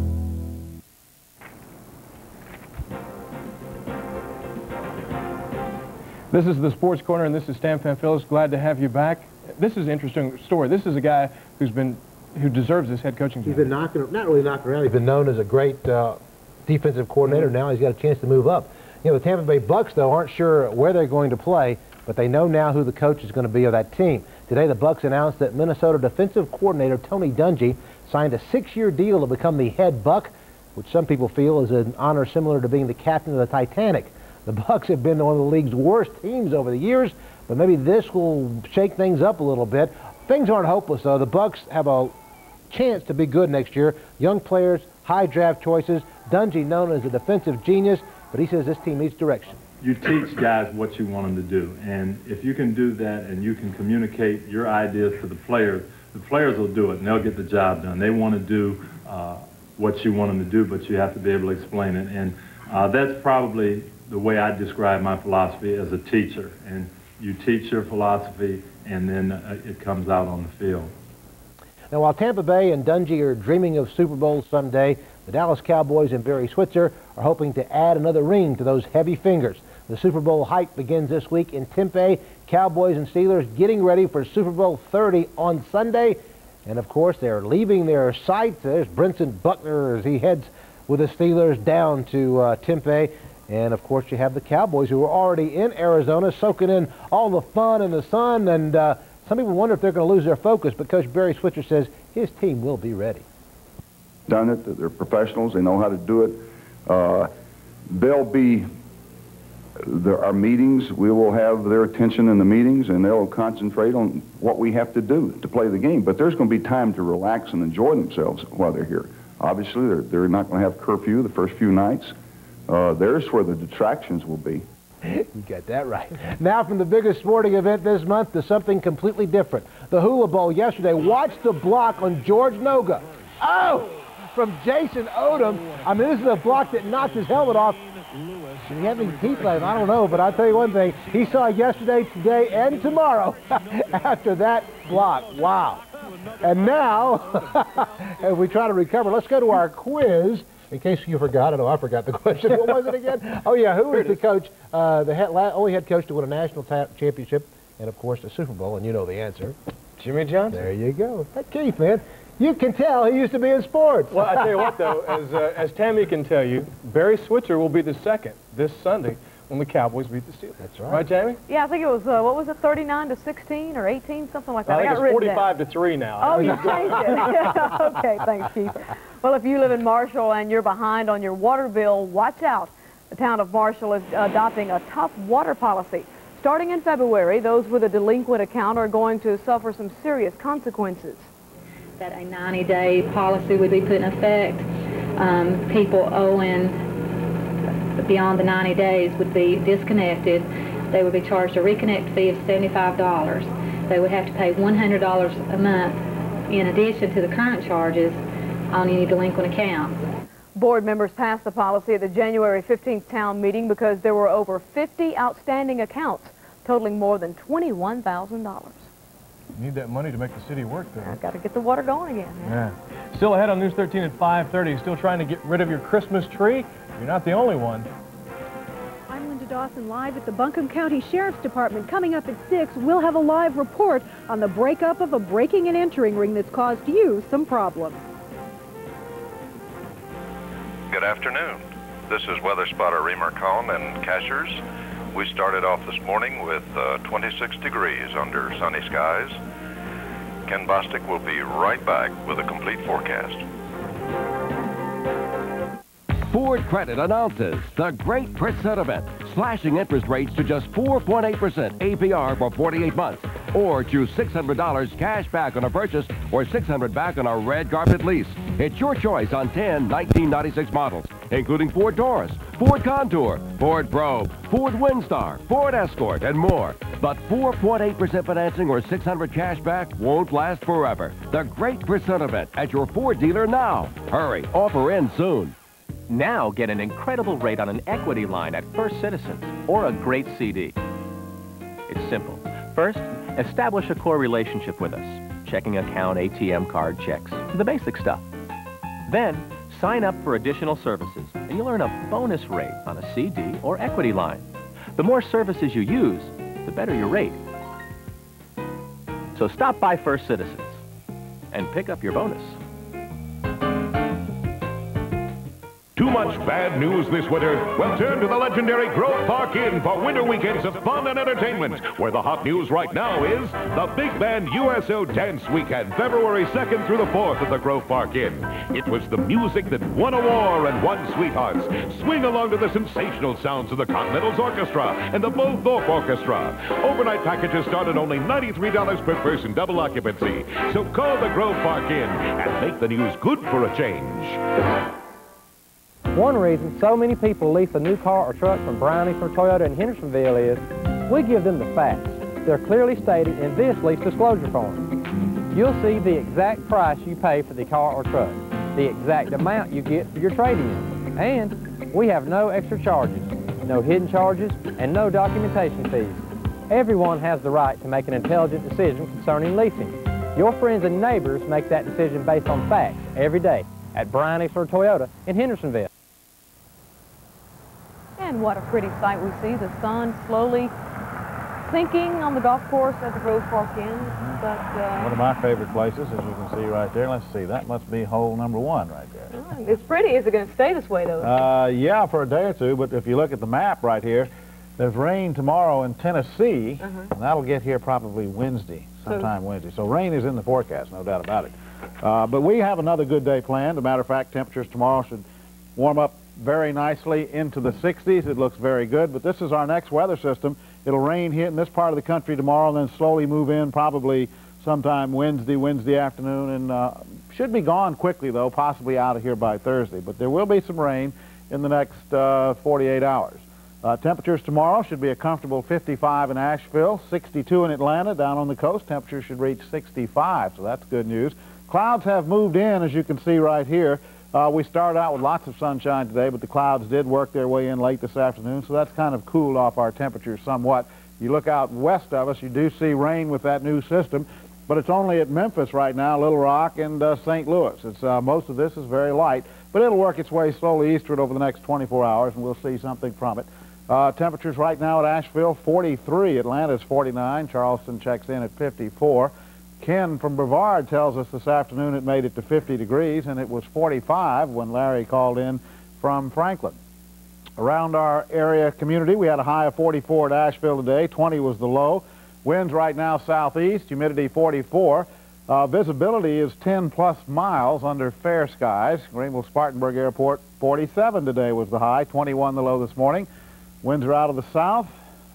This is the Sports Corner, and this is Stan Pamphilis. Glad to have you back. This is an interesting story. This is a guy who deserves this head coaching job. He's been not really knocking around. He's been known as a great defensive coordinator. Now he's got a chance to move up. You know, the Tampa Bay Bucks, though, aren't sure where they're going to play, but they know now who the coach is going to be of that team. Today, the Bucks announced that Minnesota defensive coordinator Tony Dungy signed a 6-year deal to become the head Buck, which some people feel is an honor similar to being the captain of the Titanic. The Bucks have been one of the league's worst teams over the years, but maybe this will shake things up a little bit. Things aren't hopeless, though. The Bucks have a chance to be good next year. Young players, high draft choices. Dungy known as a defensive genius, but he says this team needs direction. You teach guys what you want them to do, and if you can do that and you can communicate your ideas to the players will do it, and they'll get the job done. They want to do what you want them to do, but you have to be able to explain it, and that's probably the way I describe my philosophy as a teacher. And you teach your philosophy, and then it comes out on the field. Now, while Tampa Bay and Dungy are dreaming of Super Bowls someday, the Dallas Cowboys and Barry Switzer are hoping to add another ring to those heavy fingers. The Super Bowl hype begins this week in Tempe. Cowboys and Steelers getting ready for Super Bowl 30 on Sunday. And, of course, they're leaving their sights. There's Brinson Buckner as he heads with the Steelers down to Tempe. And, of course, you have the Cowboys who are already in Arizona soaking in all the fun and the sun. And some people wonder if they're going to lose their focus, but Coach Barry Switzer says his team will be ready. Done it. They're professionals. They know how to do it. They'll be our meetings. We will have their attention in the meetings, and they'll concentrate on what we have to do to play the game. But there's going to be time to relax and enjoy themselves while they're here. Obviously, they're not going to have curfew the first few nights. There's where the detractions will be. You got that right. Now from the biggest sporting event this month to something completely different. The Hula Bowl yesterday. Watch the block on George Noga. Oh! From Jason Odom. I mean, this is a block that knocked his helmet off. Did he have any teeth left? I don't know, but I'll tell you one thing. He saw yesterday, today, and tomorrow after that block. Wow. And now, as we try to recover, let's go to our quiz. In case you forgot, I know I forgot the question. What was it again? Oh, yeah, who was the coach, the only head coach to win a national championship and, of course, a Super Bowl? And you know the answer. Jimmy Johnson. There you go. That Keith, man. You can tell he used to be in sports. Well, I tell you what, though, as Tammy can tell you, Barry Switzer will be the second this Sunday when the Cowboys beat the Steelers. That's right. Right, Tammy? Yeah, I think it was, what was it, 39-16 or 18, something like that. I think it's 45-3 now. Oh, you changed it. Okay, thanks, Keith. Well, if you live in Marshall and you're behind on your water bill, watch out. The town of Marshall is adopting a tough water policy. Starting in February, those with a delinquent account are going to suffer some serious consequences. That a 90-day policy would be put in effect. People owing beyond the 90 days would be disconnected. They would be charged a reconnect fee of $75. They would have to pay $100 a month in addition to the current charges on any delinquent accounts. Board members passed the policy at the January 15th town meeting because there were over 50 outstanding accounts totaling more than $21,000. Need that money to make the city work, though. I've got to get the water going again. Yeah. Still ahead on News 13 at 5:30. Still trying to get rid of your Christmas tree? You're not the only one. I'm Linda Dawson live at the Buncombe County Sheriff's Department. Coming up at 6, we'll have a live report on the breakup of a breaking and entering ring that's caused you some problems. Good afternoon. This is Weather Spotter Reamer Cohn and Cashers. We started off this morning with 26 degrees under sunny skies. Ken Bostic will be right back with a complete forecast. Ford Credit announces the Great Percent event, slashing interest rates to just 4.8% APR for 48 months, or choose $600 cash back on a purchase or $600 back on a red carpet lease. It's your choice on 10 1996 models, including Ford Taurus, Ford Contour, Ford Probe, Ford Windstar, Ford Escort, and more. But 4.8% financing or $600 cash back won't last forever. The Great Percent event at your Ford dealer now. Hurry, offer ends soon. Now get an incredible rate on an equity line at First Citizens or a great CD. It's simple. First, establish a core relationship with us. Checking account, ATM card, checks, the basic stuff. Then, sign up for additional services and you'll earn a bonus rate on a CD or equity line. The more services you use, the better your rate. So stop by First Citizens and pick up your bonus. Too much bad news this winter? Well, turn to the legendary Grove Park Inn for winter weekends of fun and entertainment, where the hot news right now is the Big Band USO Dance Weekend, February 2nd through the 4th at the Grove Park Inn. It was the music that won a war and won sweethearts. Swing along to the sensational sounds of the Continentals Orchestra and the Bo Thorpe Orchestra. Overnight packages start at only $93 per person, double occupancy. So call the Grove Park Inn and make the news good for a change. One reason so many people lease a new car or truck from Brownies or Toyota in Hendersonville is we give them the facts. They're clearly stated in this lease disclosure form. You'll see the exact price you pay for the car or truck, the exact amount you get for your trade-in, and we have no extra charges, no hidden charges, and no documentation fees. Everyone has the right to make an intelligent decision concerning leasing. Your friends and neighbors make that decision based on facts every day at Brownies or Toyota in Hendersonville. And what a pretty sight we see, the sun slowly sinking on the golf course at the Grove Park Inn. But, one of my favorite places, as you can see right there. Let's see, that must be hole number 1 right there. It's pretty. Is it going to stay this way, though? Yeah, for a day or two, but if you look at the map right here, there's rain tomorrow in Tennessee, and that'll get here probably Wednesday, sometime Wednesday. So rain is in the forecast, no doubt about it. But we have another good day planned. As a matter of fact, temperatures tomorrow should warm up very nicely into the 60s. It looks very good, but this is our next weather system. It'll rain here in this part of the country tomorrow and then slowly move in probably sometime Wednesday afternoon, and should be gone quickly, though, possibly out of here by Thursday. But there will be some rain, in the next 48 hours. Temperatures tomorrow should be a comfortable 55 in Asheville, 62 in Atlanta. Down on the coast, temperatures should reach 65, so that's good news. Clouds have moved in, as you can see right here. We started out with lots of sunshine today, but the clouds did work their way in late this afternoon, so that's kind of cooled off our temperatures somewhat. You look out west of us, you do see rain with that new system, but it's only at Memphis right now, Little Rock, and St. Louis. Most of this is very light, but it'll work its way slowly eastward over the next 24 hours, and we'll see something from it. Temperatures right now at Asheville, 43. Atlanta's 49. Charleston checks in at 54. Ken from Brevard tells us this afternoon it made it to 50 degrees, and it was 45 when Larry called in from Franklin. Around our area community, we had a high of 44 at Asheville today. 20 was the low. Winds right now southeast, humidity 44. Visibility is 10-plus miles under fair skies. Greenville-Spartanburg Airport, 47 today was the high, 21 the low this morning. Winds are out of the south,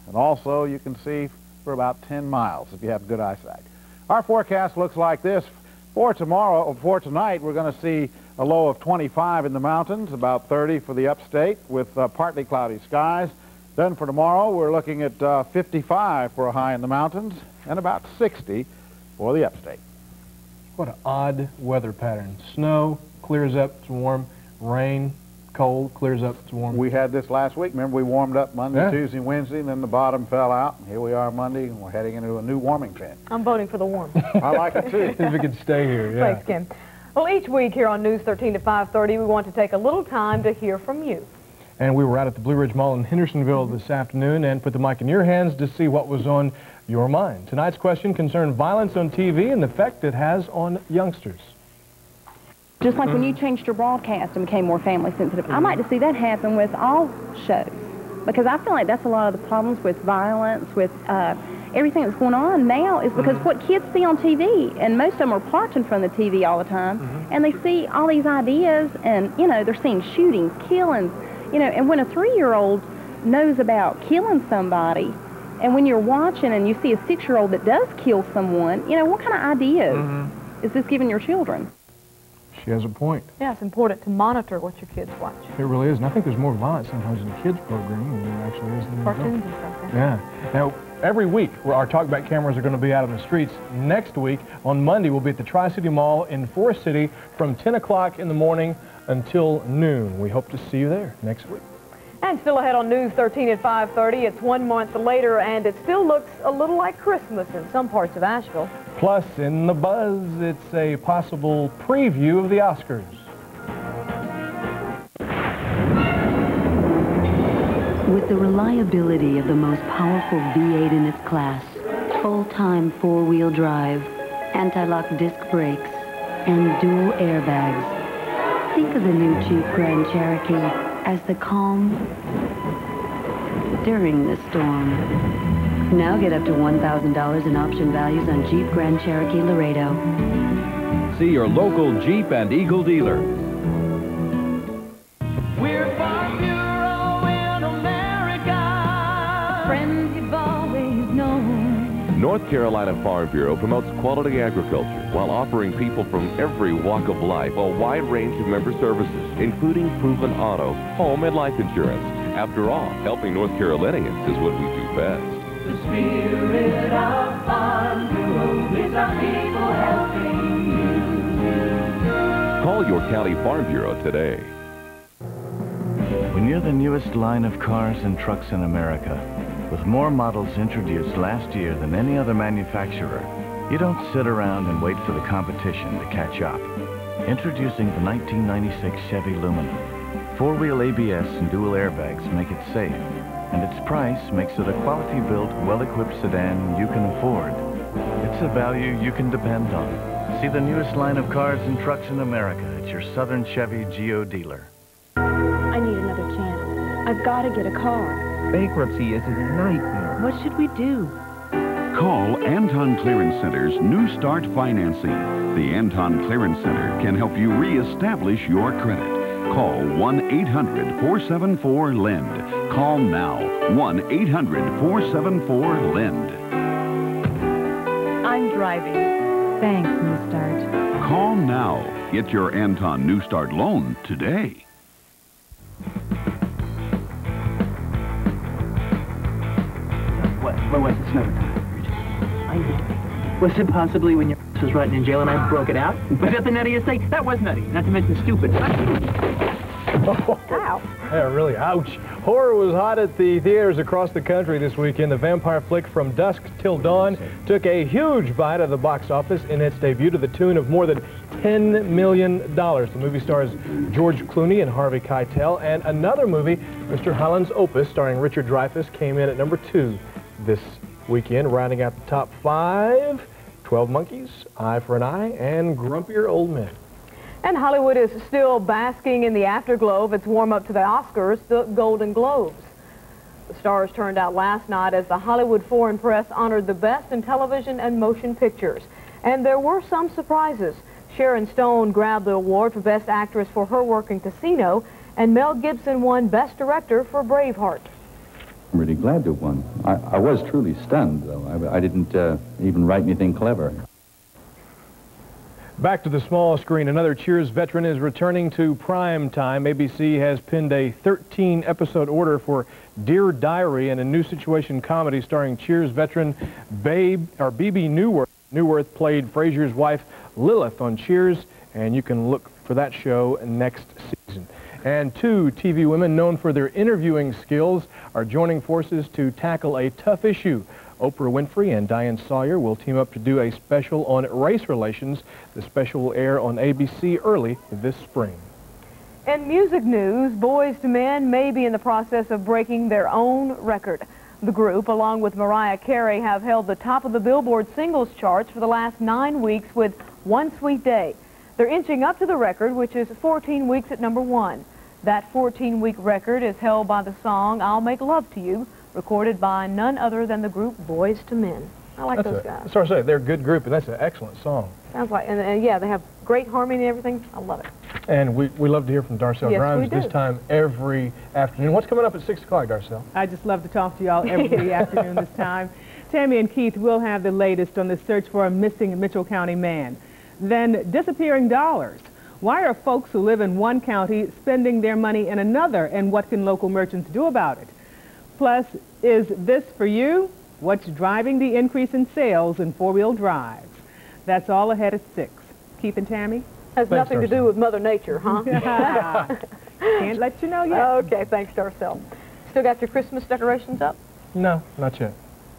and also you can see for about 10 miles if you have good eyesight. Our forecast looks like this. For tonight, we're going to see a low of 25 in the mountains, about 30 for the upstate with partly cloudy skies. Then for tomorrow, we're looking at 55 for a high in the mountains and about 60 for the upstate. What an odd weather pattern. Snow, clears up, it's warm. Rain, cold, clears up, it's warm. We had this last week. Remember, we warmed up Monday, Tuesday, Wednesday, and then the bottom fell out. Here we are Monday, and we're heading into a new warming trend. I'm voting for the warm. I like it, too. If we could stay here, yeah. Thanks, Kim. Well, each week here on News 13 to 5:30, we want to take a little time to hear from you. And we were out at the Blue Ridge Mall in Hendersonville this afternoon and put the mic in your hands to see what was on your mind. Tonight's question concerned violence on TV and the effect it has on youngsters. Just like when you changed your broadcast and became more family sensitive, I'd like to see that happen with all shows, because I feel like that's a lot of the problems with violence, with everything that's going on now is because what kids see on TV, and most of them are parked in front of the TV all the time, and they see all these ideas, and, you know, they're seeing shootings, killings, you know, and when a 3-year-old knows about killing somebody, and when you're watching and you see a 6-year-old that does kill someone, you know, what kind of ideas is this giving your children? She has a point. Yeah, it's important to monitor what your kids watch. It really is, and I think there's more violence sometimes in the kids' programming than there actually is in the cartoons and stuff. Yeah. Now, every week, our talkback cameras are going to be out on the streets. Next week, on Monday, we'll be at the Tri-City Mall in Forest City from 10 o'clock in the morning until noon. We hope to see you there next week. And still ahead on News 13 at 5:30, it's 1 month later, and it still looks a little like Christmas in some parts of Asheville. Plus, in the buzz, it's a possible preview of the Oscars. With the reliability of the most powerful V8 in its class, full-time four-wheel drive, anti-lock disc brakes, and dual airbags, think of the new Jeep Grand Cherokee as the calm during the storm. Now get up to $1,000 in option values on Jeep Grand Cherokee Laredo. See your local Jeep and Eagle dealer. We're Farm Bureau in America. Friends you've always known. North Carolina Farm Bureau promotes quality agriculture while offering people from every walk of life a wide range of member services, including proven auto, home, and life insurance. After all, helping North Carolinians is what we do best. The spirit of Farm Bureau is our people helping you. Call your county Farm Bureau today. When you're the newest line of cars and trucks in America, with more models introduced last year than any other manufacturer, you don't sit around and wait for the competition to catch up. Introducing the 1996 Chevy Lumina. Four-wheel ABS and dual airbags make it safe, and its price makes it a quality-built, well-equipped sedan you can afford. It's a value you can depend on. See the newest line of cars and trucks in America at your Southern Chevy Geo dealer. I need another chance. I've got to get a car. Bankruptcy is a nightmare. What should we do? Call Anton Clearance Center's New Start Financing. The Anton Clearance Center can help you reestablish your credit. Call 1-800-474-LEND. Call now. 1-800-474-LEND. I'm driving. Thanks, New Start. Call now. Get your Anton New Start loan today. Where was it? Summertime. Was it possibly when your was rotting in jail and I broke it out? Was that the nuttiest thing? That was nutty, not to mention stupid. Ow. Yeah, really, ouch. Horror was hot at the theaters across the country this weekend. The vampire flick From Dusk Till Dawn took a huge bite of the box office in its debut to the tune of more than $10 million. The movie stars George Clooney and Harvey Keitel, and another movie, Mr. Holland's Opus, starring Richard Dreyfuss, came in at number 2 this weekend, rounding out the top 5, 12 Monkeys, Eye for an Eye, and Grumpier Old Men. And Hollywood is still basking in the afterglow of its warm-up to the Oscars, the Golden Globes. The stars turned out last night as the Hollywood Foreign Press honored the best in television and motion pictures. And there were some surprises. Sharon Stone grabbed the award for Best Actress for her work in Casino, and Mel Gibson won Best Director for Braveheart. I'm really glad to have won. I was truly stunned, though. I didn't even write anything clever. Back to the small screen, another Cheers veteran is returning to prime time. ABC has pinned a 13-episode order for Dear Diary, and a new situation comedy starring Cheers veteran Bebe Neuwirth. Neuwirth played Frasier's wife Lilith on Cheers, and you can look for that show next season. And 2 TV women known for their interviewing skills are joining forces to tackle a tough issue. Oprah Winfrey and Diane Sawyer will team up to do a special on race relations. The special will air on ABC early this spring. In music news, Boyz II Men may be in the process of breaking their own record. The group, along with Mariah Carey, have held the top of the Billboard singles charts for the last 9 weeks with One Sweet Day. They're inching up to the record, which is 14 weeks at number 1. That 14-week record is held by the song I'll Make Love to You, recorded by none other than the group Boyz II Men. I like those guys. That's what I say. They're a good group, and that's an excellent song. Sounds like, and yeah, they have great harmony and everything. I love it. And we love to hear from Darcel Grimes we do. this time every afternoon. What's coming up at 6 o'clock, Darcel? I just love to talk to y'all every afternoon this time. Tammy and Keith will have the latest on the search for a missing Mitchell County man. Then disappearing dollars. Why are folks who live in one county spending their money in another, and what can local merchants do about it? Plus, is this for you? What's driving the increase in sales in four-wheel drives? That's all ahead at 6. Keith and Tammy? Has nothing to do with Mother Nature, huh? Can't let you know yet. Okay, thanks, Darcel. Still got your Christmas decorations up? No, not yet.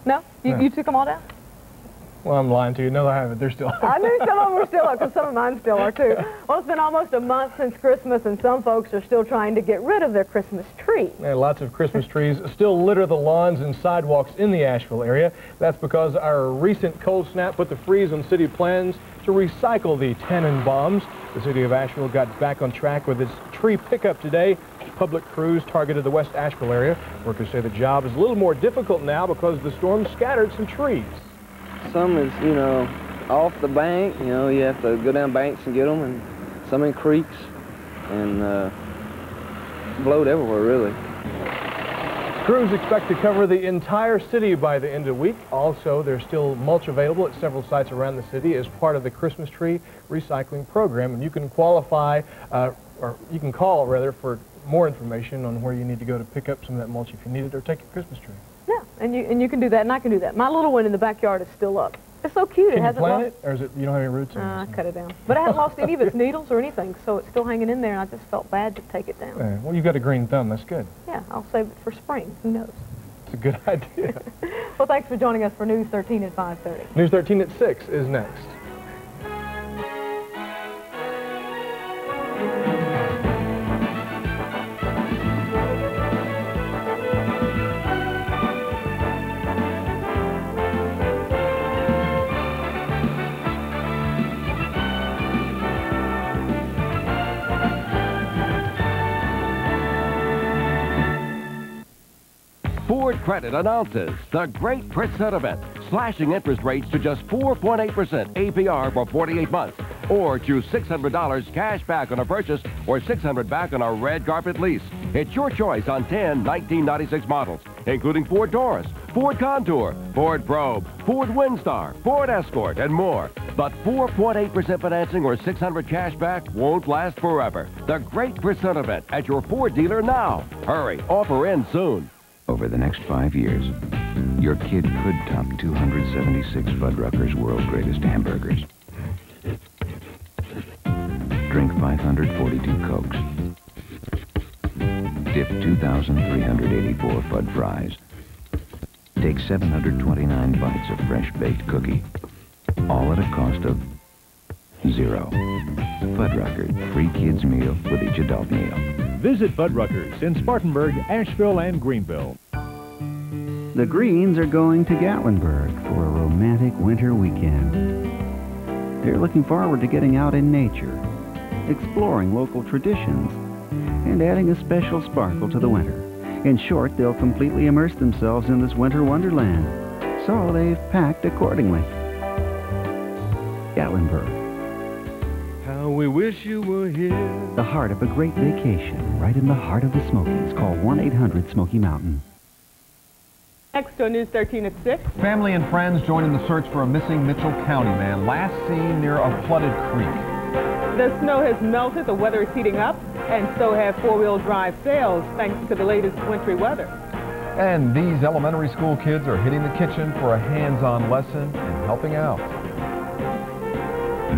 No? You took them all down? Well, I'm lying to you. No, I haven't. They're still up. I knew some of them were still up, because some of mine still are, too. Well, it's been almost a month since Christmas, and some folks are still trying to get rid of their Christmas tree. Yeah, lots of Christmas trees still litter the lawns and sidewalks in the Asheville area. That's because our recent cold snap put the freeze on city plans to recycle the Tannenbaums. The city of Asheville got back on track with its tree pickup today. Public crews targeted the West Asheville area. Workers say the job is a little more difficult now because the storm scattered some trees. Some is, you know, off the bank, you know, you have to go down banks and get them, and some in creeks, and blowed everywhere, really. Crews expect to cover the entire city by the end of the week. Also, there's still mulch available at several sites around the city as part of the Christmas tree recycling program, and you can qualify, or you can call, rather, for more information on where you need to go to pick up some of that mulch if you need it, or take your Christmas tree. Yeah, and you can do that, and I can do that. My little one in the backyard is still up. It's so cute. Can It you hasn't plant lost. it, or is it you don't have any roots in it? I cut it down, but I haven't lost any of its needles or anything, so it's still hanging in there, and I just felt bad to take it down. Yeah, well, you got a green thumb. That's good. Yeah, I'll save it for spring. Who knows? It's a good idea. Well, thanks for joining us for News 13 at 5:30. News 13 at 6 is next. Ford Credit announces the Great Percent event, slashing interest rates to just 4.8% APR for 48 months, or choose $600 cash back on a purchase or $600 back on a red carpet lease. It's your choice on 10 1996 models, including Ford Taurus, Ford Contour, Ford Probe, Ford Windstar, Ford Escort, and more. But 4.8% financing or $600 cash back won't last forever. The Great Percent event at your Ford dealer now. Hurry, offer ends soon. Over the next 5 years, your kid could top 276 Fuddruckers World's Greatest Hamburgers. Drink 542 Cokes. Dip 2,384 Fudd fries. Take 729 bites of fresh-baked cookie. All at a cost of $0. Fuddruckers, free kids meal with each adult meal. Visit Fuddruckers in Spartanburg, Asheville, and Greenville. The Greens are going to Gatlinburg for a romantic winter weekend. They're looking forward to getting out in nature, exploring local traditions, and adding a special sparkle to the winter. In short, they'll completely immerse themselves in this winter wonderland. So they've packed accordingly. Gatlinburg. How we wish you were here. The heart of a great vacation, right in the heart of the Smokies. Call 1-800-SMOKY Mountain. Next on News 13 at 6. Family and friends join in the search for a missing Mitchell County man last seen near a flooded creek. The snow has melted, the weather is heating up, and so have four-wheel drive sales thanks to the latest wintry weather. And these elementary school kids are hitting the kitchen for a hands-on lesson and helping out.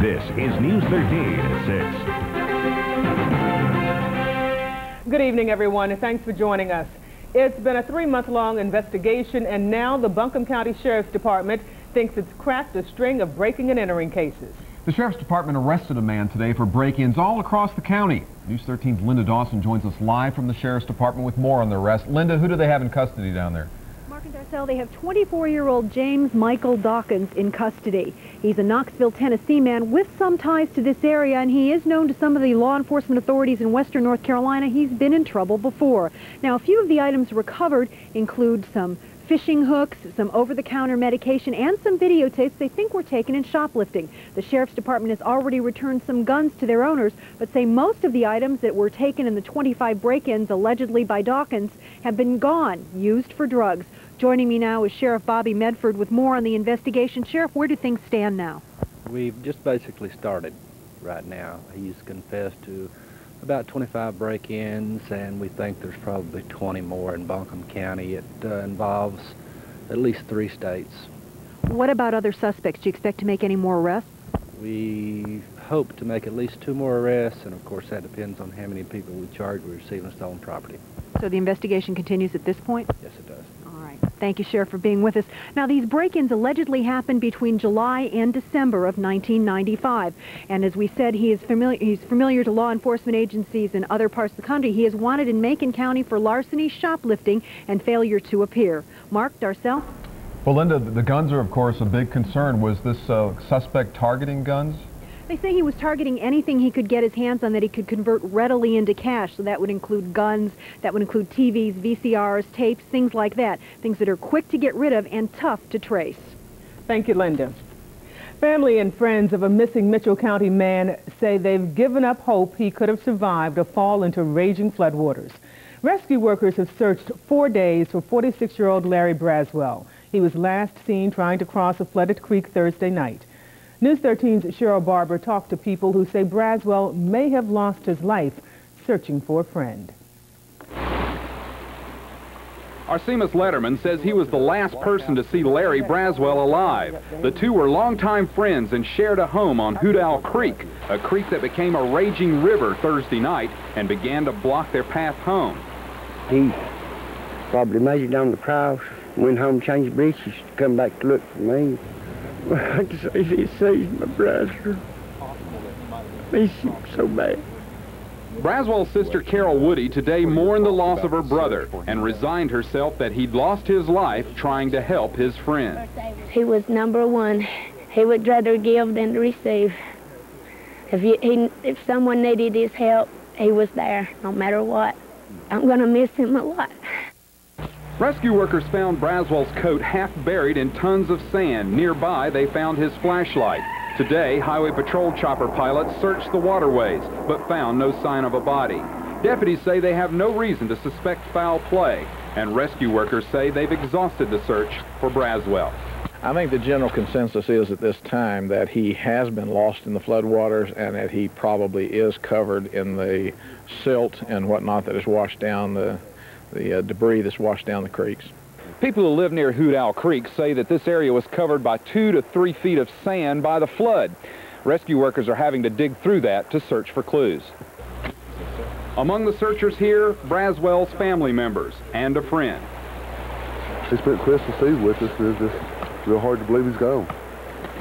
This is News 13 at 6. Good evening, everyone, and thanks for joining us. It's been a 3-month-long investigation, and now the Buncombe County Sheriff's Department thinks it's cracked a string of breaking and entering cases. The Sheriff's Department arrested a man today for break-ins all across the county. News 13's Linda Dawson joins us live from the Sheriff's Department with more on the arrest. Linda, who do they have in custody down there? Mark and Darcel, they have 24-year-old James Michael Dawkins in custody. He's a Knoxville, Tennessee man with some ties to this area, and he is known to some of the law enforcement authorities in western North Carolina. He's been in trouble before. Now, a few of the items recovered include some fishing hooks, some over-the-counter medication, and some videotapes they think were taken in shoplifting. The Sheriff's Department has already returned some guns to their owners, but say most of the items that were taken in the 25 break-ins allegedly by Dawkins have been gone, used for drugs. Joining me now is Sheriff Bobby Medford with more on the investigation. Sheriff, where do things stand now? We've just basically started right now. He's confessed to about 25 break-ins, and we think there's probably 20 more in Buncombe County. It involves at least 3 states. What about other suspects? Do you expect to make any more arrests? We hope to make at least 2 more arrests, and of course that depends on how many people we charge with receiving stolen property. So the investigation continues at this point? Yes, it does. All right. Thank you, Sheriff, for being with us. Now, these break-ins allegedly happened between July and December of 1995. And as we said, he's familiar to law enforcement agencies in other parts of the country. He is wanted in Macon County for larceny, shoplifting, and failure to appear. Mark, Darcel? Well, Linda, the guns are, of course, a big concern. Was this suspect targeting guns? They say he was targeting anything he could get his hands on that he could convert readily into cash. So that would include guns, that would include TVs, VCRs, tapes, things like that. Things that are quick to get rid of and tough to trace. Thank you, Linda. Family and friends of a missing Mitchell County man say they've given up hope he could have survived a fall into raging floodwaters. Rescue workers have searched 4 days for 46-year-old Larry Braswell. He was last seen trying to cross a flooded creek Thursday night. News 13's Cheryl Barber talked to people who say Braswell may have lost his life searching for a friend. Arsemus Letterman says he was the last person to see Larry Braswell alive. The two were longtime friends and shared a home on Hoot Owl Creek, a creek that became a raging river Thursday night and began to block their path home. He probably made it down the cross, went home, changed breeches, come back to look for me. Well, I can say he saved my brother. He's so bad. Braswell's sister Carol Woody today mourned the loss of her brother and resigned herself that he'd lost his life trying to help his friend. He was number one. He would rather give than to receive. If someone needed his help, he was there, no matter what. I'm going to miss him a lot. Rescue workers found Braswell's coat half buried in tons of sand. Nearby, they found his flashlight. Today, Highway Patrol chopper pilots searched the waterways, but found no sign of a body. Deputies say they have no reason to suspect foul play, and rescue workers say they've exhausted the search for Braswell. I think the general consensus is at this time that he has been lost in the floodwaters and that he probably is covered in the silt and whatnot that has washed down the debris that's washed down the creeks. People who live near Hoot Owl Creek say that this area was covered by 2 to 3 feet of sand by the flood. Rescue workers are having to dig through that to search for clues. Among the searchers here, Braswell's family members and a friend. He spent Christmas Eve with us. It's just real hard to believe he's gone.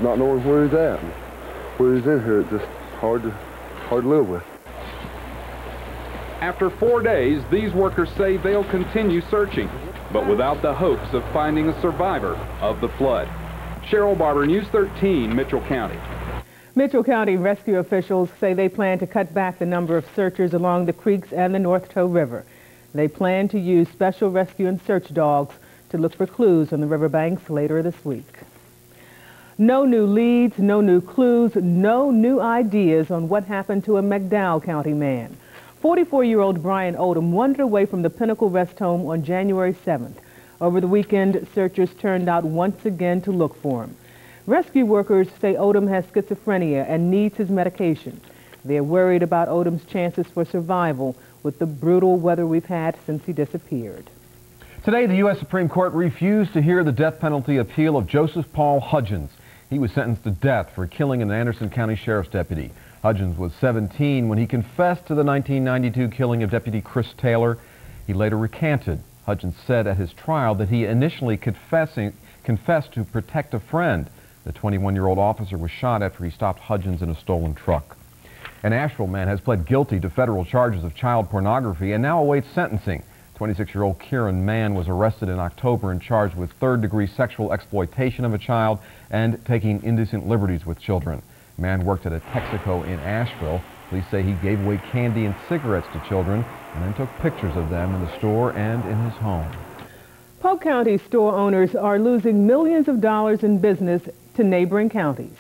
Not knowing where he's at, where he's in here, it's just hard to live with. After 4 days, these workers say they'll continue searching, but without the hopes of finding a survivor of the flood. Cheryl Barber, News 13, Mitchell County. Mitchell County rescue officials say they plan to cut back the number of searchers along the creeks and the North Toe River. They plan to use special rescue and search dogs to look for clues on the riverbanks later this week. No new leads, no new clues, no new ideas on what happened to a McDowell County man. 44-year-old Brian Odom wandered away from the Pinnacle Rest Home on January 7th. Over the weekend, searchers turned out once again to look for him. Rescue workers say Odom has schizophrenia and needs his medication. They're worried about Odom's chances for survival with the brutal weather we've had since he disappeared. Today, the U.S. Supreme Court refused to hear the death penalty appeal of Joseph Paul Hudgens. He was sentenced to death for killing an Anderson County Sheriff's deputy. Hudgens was 17 when he confessed to the 1992 killing of Deputy Chris Taylor. He later recanted. Hudgens said at his trial that he initially confessed to protect a friend. The 21-year-old officer was shot after he stopped Hudgens in a stolen truck. An Asheville man has pled guilty to federal charges of child pornography and now awaits sentencing. 26-year-old Kieran Mann was arrested in October and charged with third-degree sexual exploitation of a child and taking indecent liberties with children. Mann worked at a Texaco in Asheville. Police say he gave away candy and cigarettes to children and then took pictures of them in the store and in his home. Polk County store owners are losing millions of dollars in business to neighboring counties.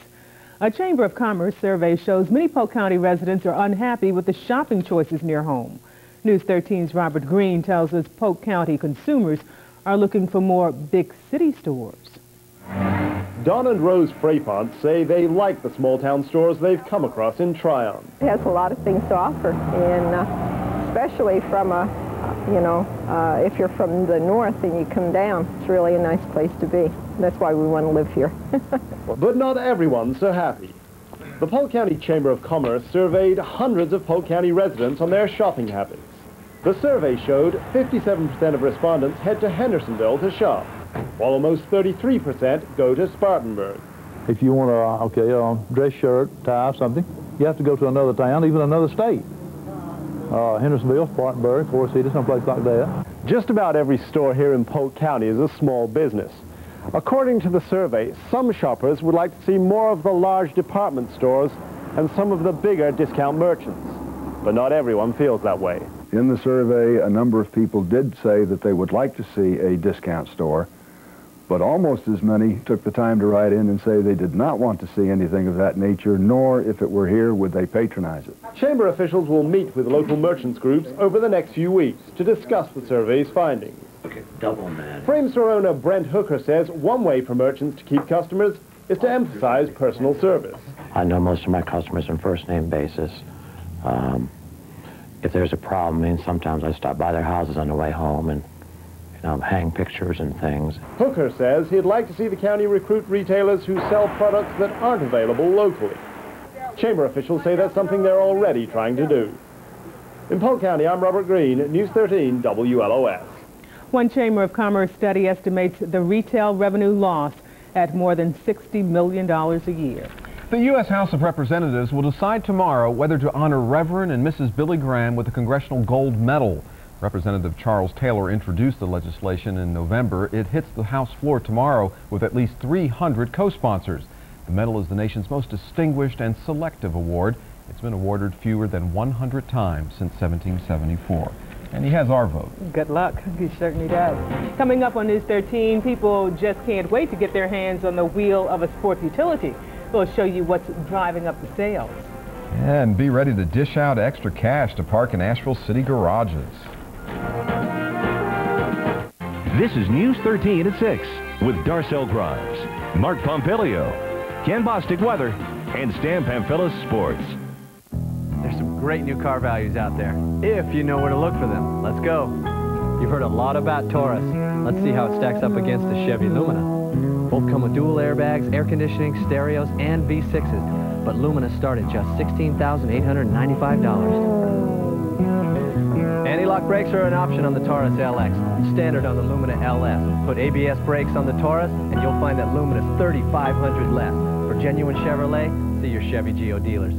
A Chamber of Commerce survey shows many Polk County residents are unhappy with the shopping choices near home. News 13's Robert Green tells us Polk County consumers are looking for more big city stores. Don and Rose Frapont say they like the small-town stores they've come across in Tryon. It has a lot of things to offer, and especially from if you're from the north and you come down, it's really a nice place to be. That's why we want to live here. But not everyone's so happy. The Polk County Chamber of Commerce surveyed hundreds of Polk County residents on their shopping habits. The survey showed 57% of respondents head to Hendersonville to shop, while almost 33% go to Spartanburg. If you want a dress shirt, tie, something, you have to go to another town, even another state. Hendersonville, Spartanburg, Forest City, someplace like that. Just about every store here in Polk County is a small business. According to the survey, some shoppers would like to see more of the large department stores and some of the bigger discount merchants. But not everyone feels that way. In the survey, a number of people did say that they would like to see a discount store, but almost as many took the time to write in and say they did not want to see anything of that nature, nor, if it were here, would they patronize it. Chamber officials will meet with local merchants groups over the next few weeks to discuss the survey's findings. Okay, double man. Frame store owner Brent Hooker says one way for merchants to keep customers is to emphasize personal service. I know most of my customers on first-name basis. If there's a problem, sometimes I stop by their houses on the way home and hang pictures and things. Hooker says he'd like to see the county recruit retailers who sell products that aren't available locally. Chamber officials say that's something they're already trying to do. In Polk County, I'm Robert Green, News 13 WLOS. One Chamber of Commerce study estimates the retail revenue loss at more than $60 million a year. The U.S. House of Representatives will decide tomorrow whether to honor Reverend and Mrs. Billy Graham with the Congressional Gold Medal. Representative Charles Taylor introduced the legislation in November. It hits the House floor tomorrow with at least 300 co-sponsors. The medal is the nation's most distinguished and selective award. It's been awarded fewer than 100 times since 1774. And he has our vote. Good luck. He certainly does. Coming up on News 13, people just can't wait to get their hands on the wheel of a sports utility. We'll show you what's driving up the sales. And be ready to dish out extra cash to park in Asheville city garages. This is News 13 at 6 with Darcel Grimes, Mark Pompilio, Ken Bostic Weather, and Stan Pamphilis Sports. There's some great new car values out there, if you know where to look for them. Let's go. You've heard a lot about Taurus. Let's see how it stacks up against the Chevy Lumina. Both come with dual airbags, air conditioning, stereos, and V6s, but Lumina start at just $16,895. Anti-lock brakes are an option on the Taurus LX, standard on the Lumina LS. Put ABS brakes on the Taurus, and you'll find that Lumina's $3,500 less. For genuine Chevrolet, see your Chevy Geo dealers.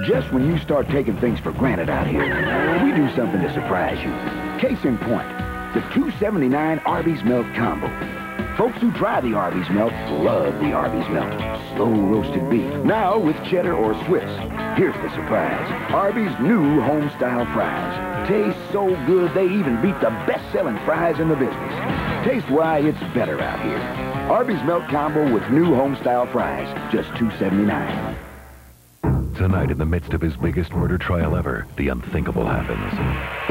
Just when you start taking things for granted out here, we do something to surprise you. Case in point, the $2.79 Arby's Melt Combo. Folks who try the Arby's Melt love the Arby's Melt. Slow roasted beef, now with cheddar or Swiss. Here's the surprise. Arby's new home-style fries. Taste so good they even beat the best-selling fries in the business. Taste why it's better out here. Arby's Melt Combo with new home-style fries, just $2.79. Tonight, in the midst of his biggest murder trial ever, the unthinkable happens.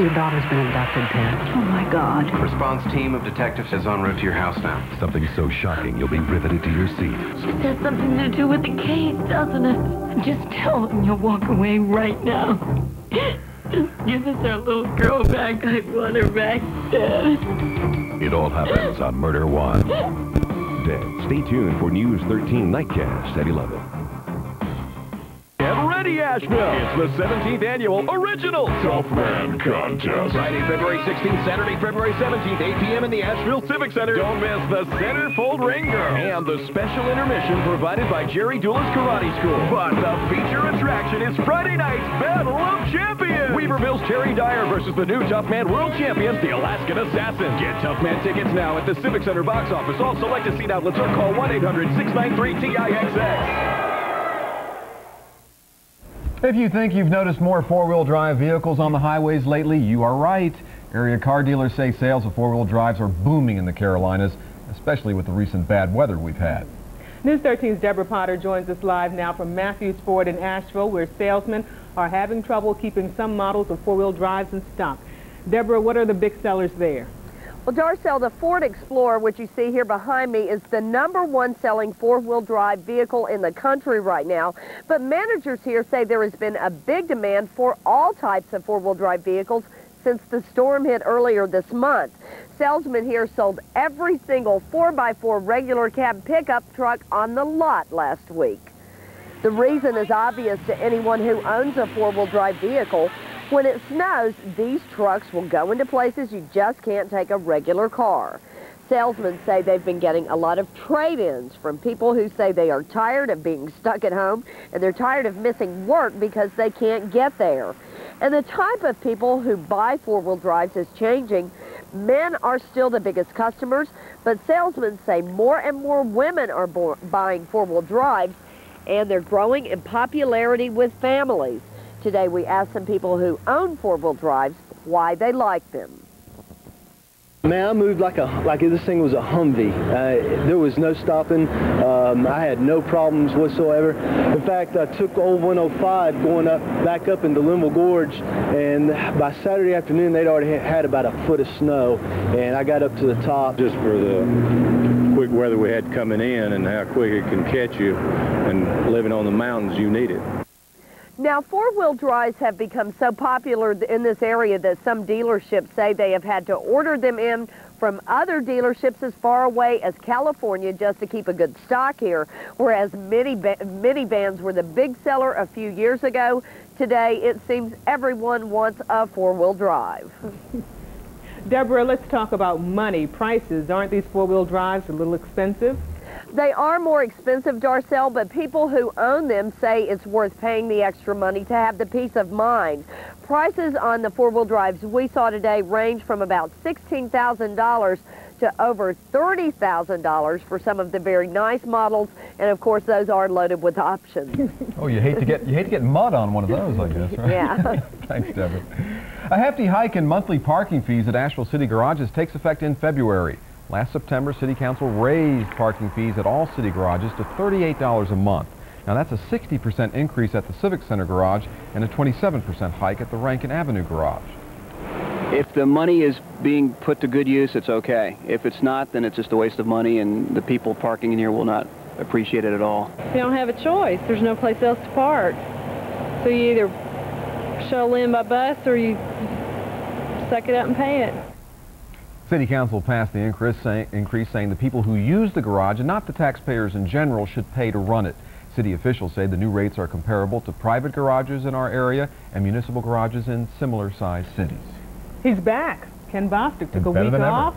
Your daughter's been abducted, Pam. Oh, my God. The response team of detectives is en route to your house now. Something so shocking, you'll be riveted to your seat. This has something to do with the case, doesn't it? Just tell them you'll walk away right now. Just give us our little girl back. I want her back, Dad. It all happens on Murder One. Dead. Stay tuned for News 13 Nightcast at 11. Get ready, Asheville! It's the 17th annual Original Tough Man Contest. Friday, February 16th, Saturday, February 17th, 8 p.m. in the Asheville Civic Center. Don't miss the Centerfold Ring Girl and the special intermission provided by Jerry Doula's Karate School. But the feature attraction is Friday night's Battle of Champions. Weaverville's Terry Dyer versus the new Tough Man World Champions, the Alaskan Assassin. Get Tough Man tickets now at the Civic Center box office. All selected seat outlets or call 1-800-693-TIXX. If you think you've noticed more four-wheel drive vehicles on the highways lately, you are right. Area car dealers say sales of four-wheel drives are booming in the Carolinas, especially with the recent bad weather we've had. News 13's Deborah Potter joins us live now from Matthews Ford in Asheville, where salesmen are having trouble keeping some models of four-wheel drives in stock. Deborah, what are the big sellers there? Well, Darcel, the Ford Explorer, which you see here behind me, is the #1 selling four-wheel drive vehicle in the country right now. But managers here say there has been a big demand for all types of four-wheel drive vehicles since the storm hit earlier this month. Salesmen here sold every single 4x4 regular cab pickup truck on the lot last week. The reason is obvious to anyone who owns a four-wheel drive vehicle. When it snows, these trucks will go into places you just can't take a regular car. Salesmen say they've been getting a lot of trade-ins from people who say they are tired of being stuck at home and they're tired of missing work because they can't get there. And the type of people who buy four-wheel drives is changing. Men are still the biggest customers, but salesmen say more and more women are buying four-wheel drives, and they're growing in popularity with families. Today we asked some people who own four-wheel drives why they like them. Man, I moved like this thing was a Humvee. There was no stopping. I had no problems whatsoever. In fact, I took old 105 going back up into Linville Gorge, and by Saturday afternoon they'd already had about a foot of snow, and I got up to the top. Just for the quick weather we had coming in and how quick it can catch you, and living on the mountains, you need it. Now, four-wheel drives have become so popular in this area that some dealerships say they have had to order them in from other dealerships as far away as California just to keep a good stock here. Whereas minivans were the big seller a few years ago, today it seems everyone wants a four-wheel drive. Deborah, let's talk about money. Prices. Aren't these four-wheel drives a little expensive? They are more expensive, Darcel, but people who own them say it's worth paying the extra money to have the peace of mind. Prices on the four-wheel drives we saw today range from about $16,000 to over $30,000 for some of the very nice models, and of course those are loaded with options. Oh, you hate to get mud on one of those, I guess, right? Yeah. Thanks, Deborah. A hefty hike in monthly parking fees at Asheville City Garages takes effect in February. Last September, City Council raised parking fees at all city garages to $38 a month. Now that's a 60% increase at the Civic Center garage and a 27% hike at the Rankin Avenue garage. If the money is being put to good use, it's okay. If it's not, then it's just a waste of money, and the people parking in here will not appreciate it at all. You don't have a choice. There's no place else to park. So you either shuttle in by bus or you suck it up and pay it. City Council passed the increase saying the people who use the garage and not the taxpayers in general should pay to run it. City officials say the new rates are comparable to private garages in our area and municipal garages in similar-sized cities. He's back. Ken Bostic took a week off.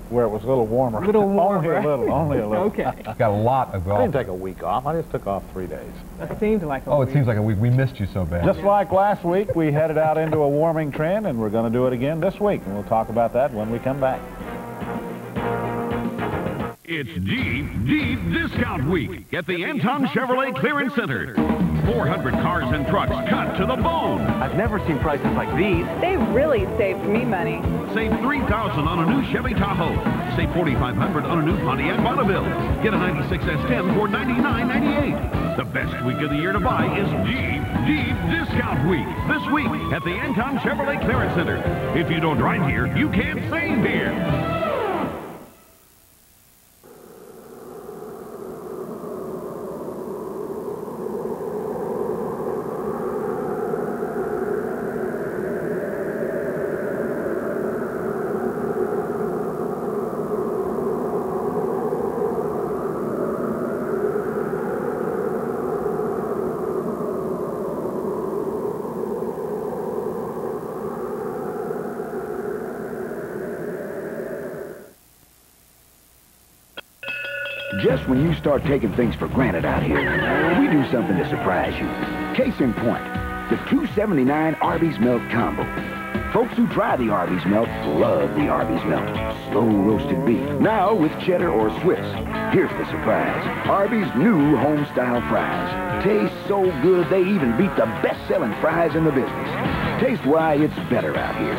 Where it was a little warmer. A little warmer. Only a little. Okay. Got a lot of golf. I didn't take a week off. I just took off 3 days. That seemed like a week. week. It seems like a week. We missed you so bad. Just like last week, we headed out into a warming trend, and we're going to do it again this week. And we'll talk about that when we come back. It's deep discount week at the Anton Chevrolet Clearance Center. 400 cars and trucks cut to the bone. I've never seen prices like these. They really saved me money. Save $3,000 on a new Chevy Tahoe. Save $4,500 on a new Pontiac Bonneville. Get a 96 S10 for $99.98. The best week of the year to buy is deep discount week. This week at the Anton Chevrolet Clearance Center. If you don't drive here, you can't save here. Just when you start taking things for granted out here, we do something to surprise you. Case in point, the $2.79 Arby's Milk Combo. Folks who try the Arby's Milk love the Arby's Milk. Slow roasted beef, now with cheddar or Swiss. Here's the surprise. Arby's new home-style fries. Taste so good they even beat the best-selling fries in the business. Taste why it's better out here.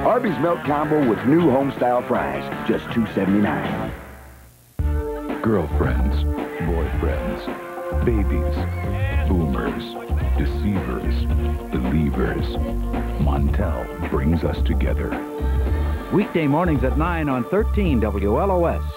Arby's Milk Combo with new home-style fries, just $2.79. Girlfriends, boyfriends, babies, boomers, deceivers, believers. Montel brings us together. Weekday mornings at 9 on 13 WLOS.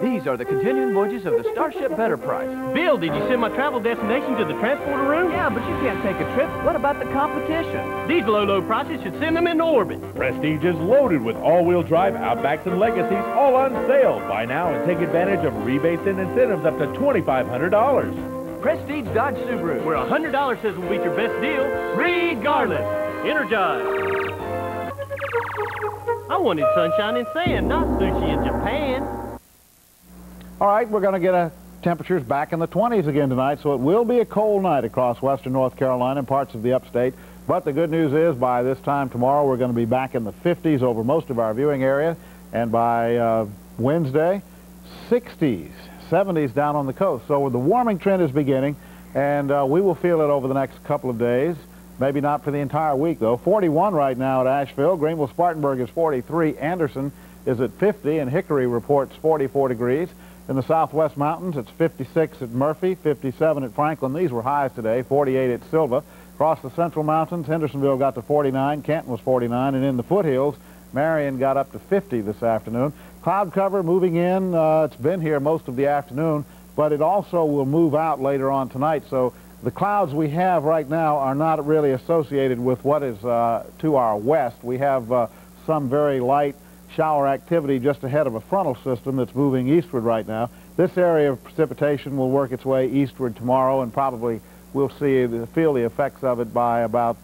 These are the continuing voyages of the Starship Betterprice. Bill, did you send my travel destination to the transporter room? Yeah, but you can't take a trip. What about the competition? These low prices should send them into orbit. Prestige is loaded with all-wheel drive Outbacks and Legacies, all on sale. Buy now and take advantage of rebates and incentives up to $2,500. Prestige Dodge Subaru, where $100 says will beat your best deal, regardless. Energize. I wanted sunshine and sand, not sushi in Japan. All right, we're going to get temperatures back in the 20s again tonight, so it will be a cold night across western North Carolina and parts of the upstate. But the good news is by this time tomorrow, we're going to be back in the 50s over most of our viewing area. And by Wednesday, 60s, 70s down on the coast. So the warming trend is beginning, and we will feel it over the next couple of days. Maybe not for the entire week, though. 41 right now at Asheville. Greenville-Spartanburg is 43. Anderson is at 50, and Hickory reports 44 degrees. In the southwest mountains, it's 56 at Murphy, 57 at Franklin. These were highs today, 48 at Silva. Across the central mountains, Hendersonville got to 49, Canton was 49, and in the foothills, Marion got up to 50 this afternoon. Cloud cover moving in. It's been here most of the afternoon, but it also will move out later on tonight. So the clouds we have right now are not really associated with what is to our west. We have some very light shower activity just ahead of a frontal system that's moving eastward right now. This area of precipitation will work its way eastward tomorrow, and probably we'll feel the effects of it by about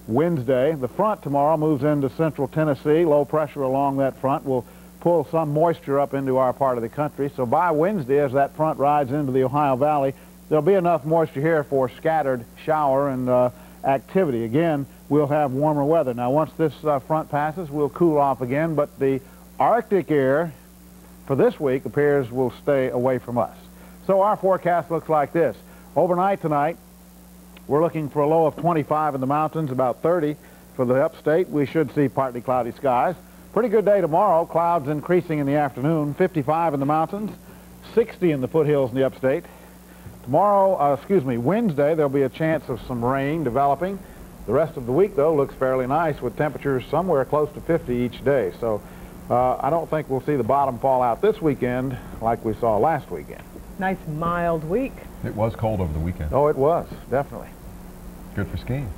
Wednesday. The front tomorrow moves into central Tennessee. Low pressure along that front will pull some moisture up into our part of the country. So by Wednesday, as that front rides into the Ohio Valley, there'll be enough moisture here for scattered shower and activity. Again, we'll have warmer weather. Now, once this front passes, we'll cool off again, but the Arctic air for this week appears will stay away from us. So our forecast looks like this. Overnight tonight, we're looking for a low of 25 in the mountains, about 30 for the upstate. We should see partly cloudy skies. Pretty good day tomorrow. Clouds increasing in the afternoon, 55 in the mountains, 60 in the foothills in the upstate. Tomorrow, Wednesday, there'll be a chance of some rain developing. The rest of the week, though, looks fairly nice with temperatures somewhere close to 50 each day. So I don't think we'll see the bottom fall out this weekend like we saw last weekend. Nice mild week. It was cold over the weekend. Oh, it was, definitely. Good for skiing.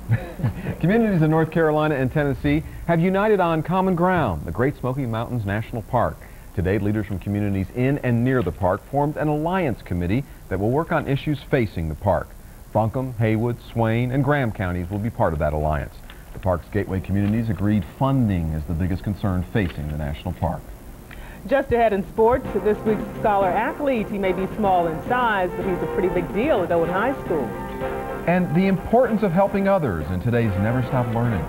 Communities in North Carolina and Tennessee have united on common ground, the Great Smoky Mountains National Park. Today, leaders from communities in and near the park formed an alliance committee that will work on issues facing the park. Buncombe, Haywood, Swain, and Graham counties will be part of that alliance. The park's gateway communities agreed funding is the biggest concern facing the national park. Just ahead in sports, this week's scholar athlete, he may be small in size, but he's a pretty big deal at Owen High School. And the importance of helping others in today's Never Stop Learning.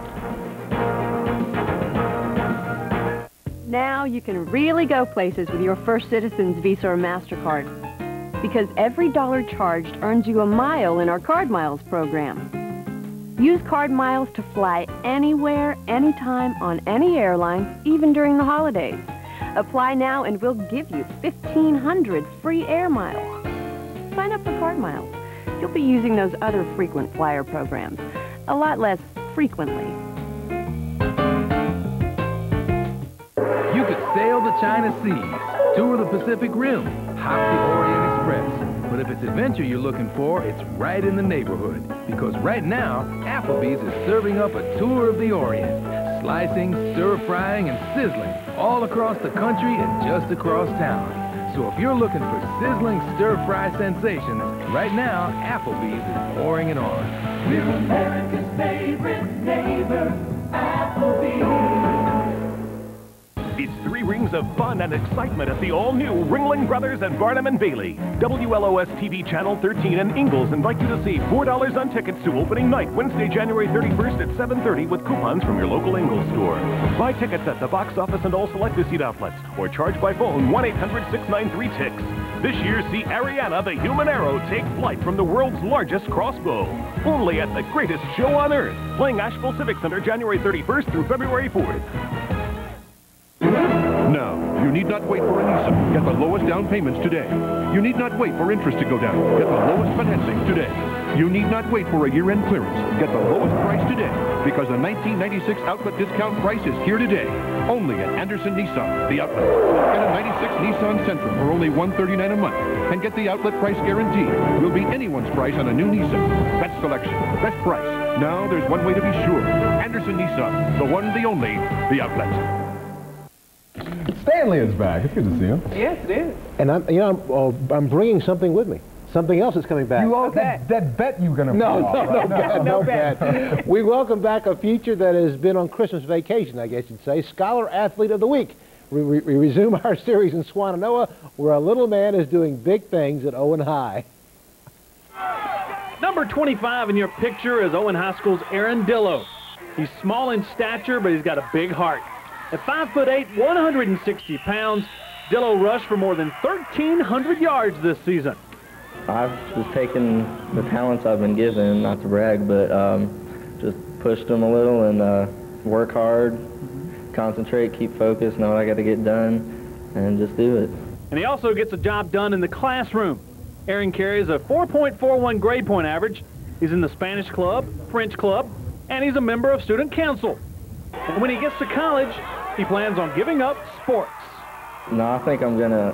Now you can really go places with your First Citizens Visa or MasterCard, because every dollar charged earns you a mile in our Card Miles program. Use Card Miles to fly anywhere, anytime, on any airline, even during the holidays. Apply now and we'll give you 1,500 free air miles. Sign up for Card Miles. You'll be using those other frequent flyer programs a lot less frequently. You could sail the China Seas, tour the Pacific Rim, hop the Orient Express. But if it's adventure you're looking for, it's right in the neighborhood. Because right now, Applebee's is serving up a tour of the Orient. Slicing, stir-frying, and sizzling all across the country and just across town. So if you're looking for sizzling stir-fry sensations, right now, Applebee's is pouring it on. We're America's favorite neighbor, Applebee's. It's 3 rings of fun and excitement at the all-new Ringling Brothers and Barnum and Bailey. WLOS-TV Channel 13 and Ingalls invite you to see $4 on tickets to opening night, Wednesday, January 31st at 7:30 with coupons from your local Ingalls store. Buy tickets at the box office and all selected seat outlets, or charge by phone 1-800-693-TICKS. This year, see Ariana the Human Arrow take flight from the world's largest crossbow. Only at the greatest show on earth. Playing Asheville Civic Center January 31st through February 4th. Now, you need not wait for a Nissan. Get the lowest down payments today. You need not wait for interest to go down. Get the lowest financing today. You need not wait for a year-end clearance. Get the lowest price today, because the 1996 outlet discount price is here today. Only at Anderson Nissan, the outlet. Get a 96 Nissan Sentra for only $139 a month, and get the outlet price guarantee. Will be anyone's price on a new Nissan. Best selection, best price. Now there's one way to be sure. Anderson Nissan, the one, the only, the outlet. Stanley is back. It's good to see him. Yes, it is. And I'm bringing something with me. Something else is coming back. That bet you were going to No bet. We welcome back a future that has been on Christmas vacation, I guess you'd say. Scholar Athlete of the Week. We resume our series in Swannanoa, where a little man is doing big things at Owen High. Number 25 in your picture is Owen High School's Aaron Dillow. He's small in stature, but he's got a big heart. At 5'8", 160 pounds, Dillow rushed for more than 1,300 yards this season. I've just taken the talents I've been given, not to brag, but just pushed them a little and work hard, concentrate, keep focused, know what I got to get done, and just do it. And he also gets the job done in the classroom. Aaron carries a 4.41 grade point average. He's in the Spanish club, French club, and he's a member of student council. And when he gets to college, he plans on giving up sports. No, I think I'm going to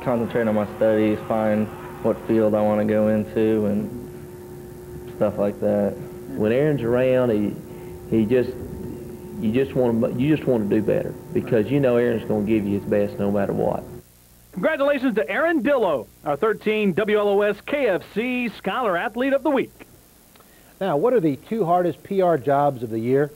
concentrate on my studies, find what field I want to go into and stuff like that. When Aaron's around, you just want to do better, because you know Aaron's going to give you his best no matter what. Congratulations to Aaron Dillow, our 13 WLOS KFC Scholar Athlete of the Week. Now, what are the 2 hardest PR jobs of the year?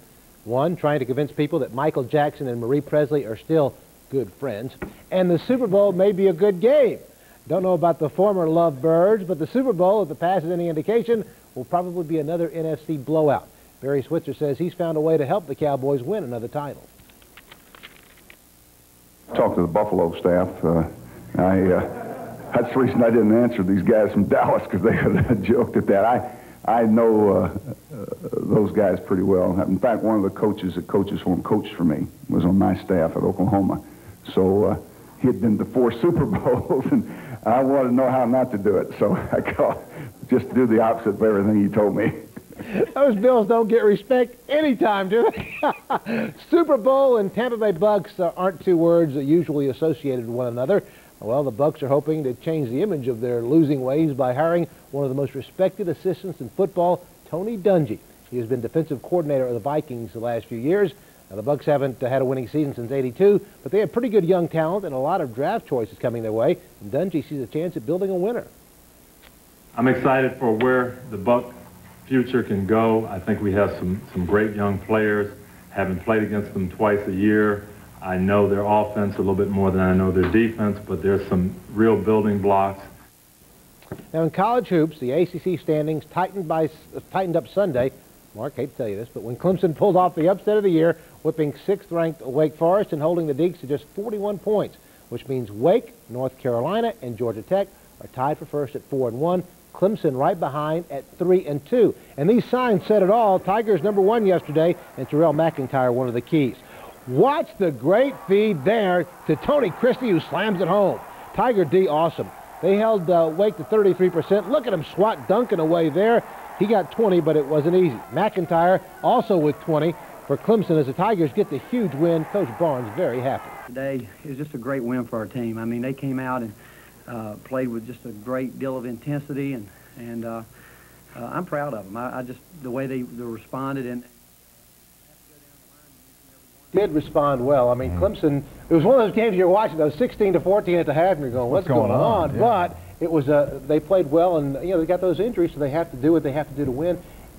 1, trying to convince people that Michael Jackson and Marie Presley are still good friends. And the Super Bowl may be a good game. Don't know about the former lovebirds, but the Super Bowl, if the pass is any indication, will probably be another NFC blowout. Barry Switzer says he's found a way to help the Cowboys win another title. Talked to the Buffalo staff. That's the reason I didn't answer these guys from Dallas, because they had joked at that. I know those guys pretty well. In fact, one of the coaches that coaches for me was on my staff at Oklahoma. So he had been to 4 Super Bowls, and I wanted to know how not to do it. So I called just to do the opposite of everything he told me. Those Bills don't get respect anytime, do they? Super Bowl and Tampa Bay Bucks aren't 2 words that usually associated with one another. Well, the Bucks are hoping to change the image of their losing ways by hiring one of the most respected assistants in football, Tony Dungy. He has been defensive coordinator of the Vikings the last few years. Now, the Bucks haven't had a winning season since '82, but they have pretty good young talent and a lot of draft choices coming their way. And Dungy sees a chance at building a winner. I'm excited for where the Buck future can go. I think we have some great young players. Having played against them twice a year, I know their offense a little bit more than I know their defense, but there's some real building blocks. Now in college hoops, the ACC standings tightened up Sunday. Mark, hate to tell you this, but when Clemson pulled off the upset of the year, whipping 6th-ranked Wake Forest and holding the Deacs to just 41 points, which means Wake, North Carolina, and Georgia Tech are tied for first at 4-1. Clemson right behind at 3-2. And these signs said it all. Tigers #1 yesterday, and Terrell McIntyre one of the keys. Watch the great feed there to Tony Christie, who slams it home. Tiger D, awesome. They held Wake to 33%. Look at him swat Duncan away there. He got 20, but it wasn't easy. McIntyre also with 20 for Clemson as the Tigers get the huge win. Coach Barnes very happy. Today is just a great win for our team. I mean, they came out and played with just a great deal of intensity, and I'm proud of them. I just, the way they responded and did respond well. I mean, Clemson, it was one of those games you're watching, those 16-14 at the half, and you're going, what's going on? Yeah. But it was, they played well, and, you know, they got those injuries, so they have to do what they have to do to win.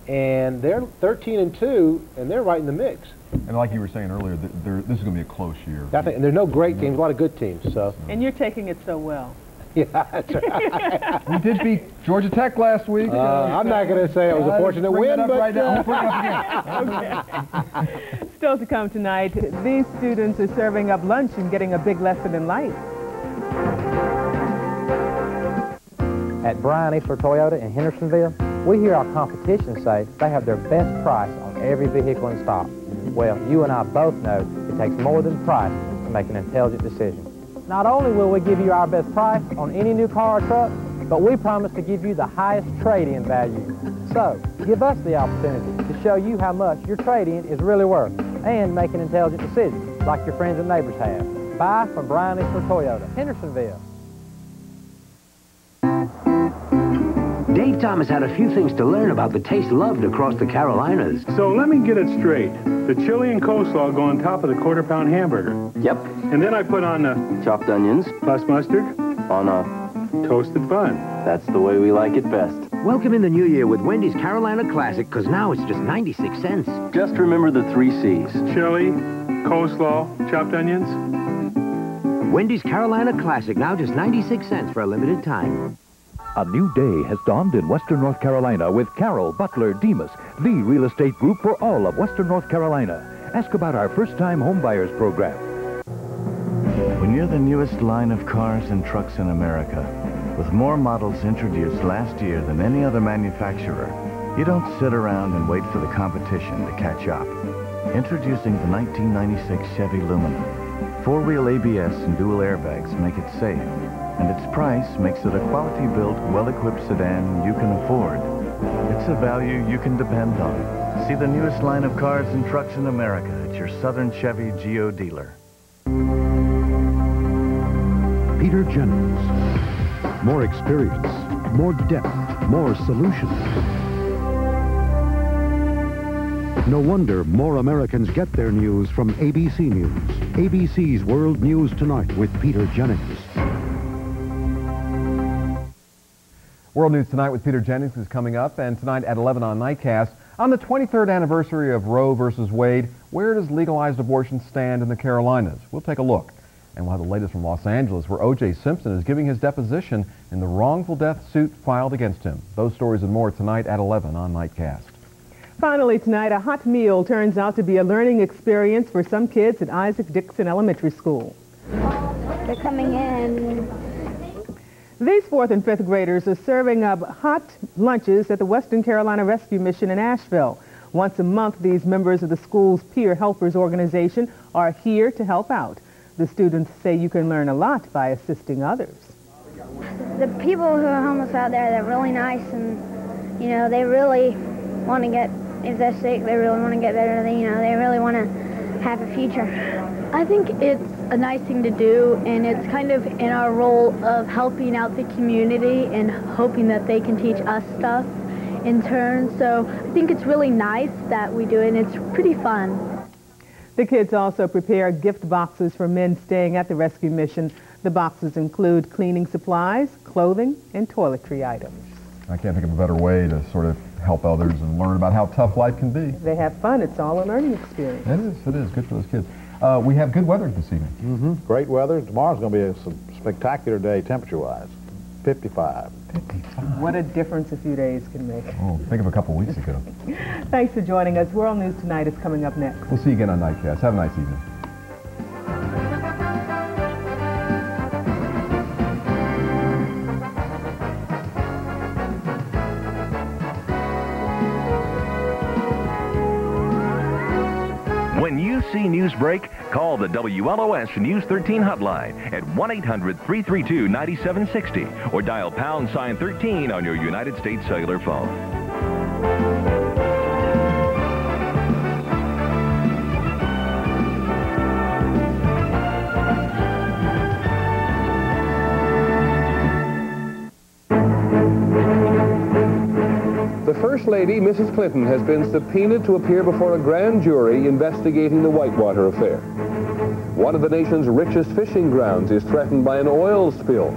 And they're 13-2, and they're right in the mix. And like you were saying earlier, this is going to be a close year. Definitely, and there's no great teams, a lot of good teams. So. And you're taking it so well. Yeah, that's right. We did beat Georgia Tech last week. I'm not going to say it was a fortunate win, but... Right okay. Still to come tonight, these students are serving up lunch and getting a big lesson in life. At Brian Eastler Toyota in Hendersonville, we hear our competition say they have their best price on every vehicle in stock. Well, you and I both know it takes more than price to make an intelligent decision. Not only will we give you our best price on any new car or truck, but we promise to give you the highest trade-in value. So, give us the opportunity to show you how much your trade-in is really worth and make an intelligent decision like your friends and neighbors have. Buy from Brian Eastler Toyota, Hendersonville. Dave Thomas had a few things to learn about the taste loved across the Carolinas. So let me get it straight. The chili and coleslaw go on top of the quarter-pound hamburger. Yep. And then I put on the chopped onions plus mustard on a toasted bun. That's the way we like it best. Welcome in the new year with Wendy's Carolina Classic, because now it's just 96 cents. Just remember the 3 C's. Chili, coleslaw, chopped onions. Wendy's Carolina Classic, now just 96 cents for a limited time. A new day has dawned in Western North Carolina with Carroll Butler Demas, the real estate group for all of Western North Carolina. Ask about our first-time homebuyers program. When you're the newest line of cars and trucks in America, with more models introduced last year than any other manufacturer, you don't sit around and wait for the competition to catch up. Introducing the 1996 Chevy Lumina. 4-wheel ABS and dual airbags make it safe, and its price makes it a quality-built, well-equipped sedan you can afford. It's a value you can depend on. See the newest line of cars and trucks in America at your Southern Chevy Geo dealer. Peter Jennings. More experience, more depth, more solutions. No wonder more Americans get their news from ABC News. ABC's World News Tonight with Peter Jennings. World News Tonight with Peter Jennings is coming up, and tonight at 11 on Nightcast. On the 23rd anniversary of Roe versus Wade, where does legalized abortion stand in the Carolinas? We'll take a look. And we'll have the latest from Los Angeles, where O.J. Simpson is giving his deposition in the wrongful death suit filed against him. Those stories and more tonight at 11 on Nightcast. Finally tonight, a hot meal turns out to be a learning experience for some kids at Isaac Dixon Elementary School. They're coming in. These 4th and 5th graders are serving up hot lunches at the Western Carolina Rescue Mission in Asheville. Once a month, these members of the school's Peer Helpers organization are here to help out. The students say you can learn a lot by assisting others. The people who are homeless out there, they're really nice, and, you know, they really want to get, if they're sick, they really want to get better. You know, they really want to have a future. I think it's a nice thing to do, and it's kind of in our role of helping out the community and hoping that they can teach us stuff. in turn. So I think it's really nice that we do it, and it's pretty fun. The kids also prepare gift boxes for men staying at the rescue mission. The boxes include cleaning supplies, clothing, and toiletry items. I can't think of a better way to sort of help others and learn about how tough life can be. They have fun. It's all a learning experience. It is. Good for those kids. We have good weather this evening. Great weather. Tomorrow's going to be a spectacular day temperature-wise. 55. 55. What a difference a few days can make. Oh, think of a couple weeks ago. Thanks for joining us. World News Tonight is coming up next. We'll see you again on Nightcast. Have a nice evening. When you see news break, call the WLOS News 13 hotline at 1-800-332-9760 or dial # 13 on your United States cellular phone. The First Lady, Mrs. Clinton, has been subpoenaed to appear before a grand jury investigating the Whitewater affair. One of the nation's richest fishing grounds is threatened by an oil spill.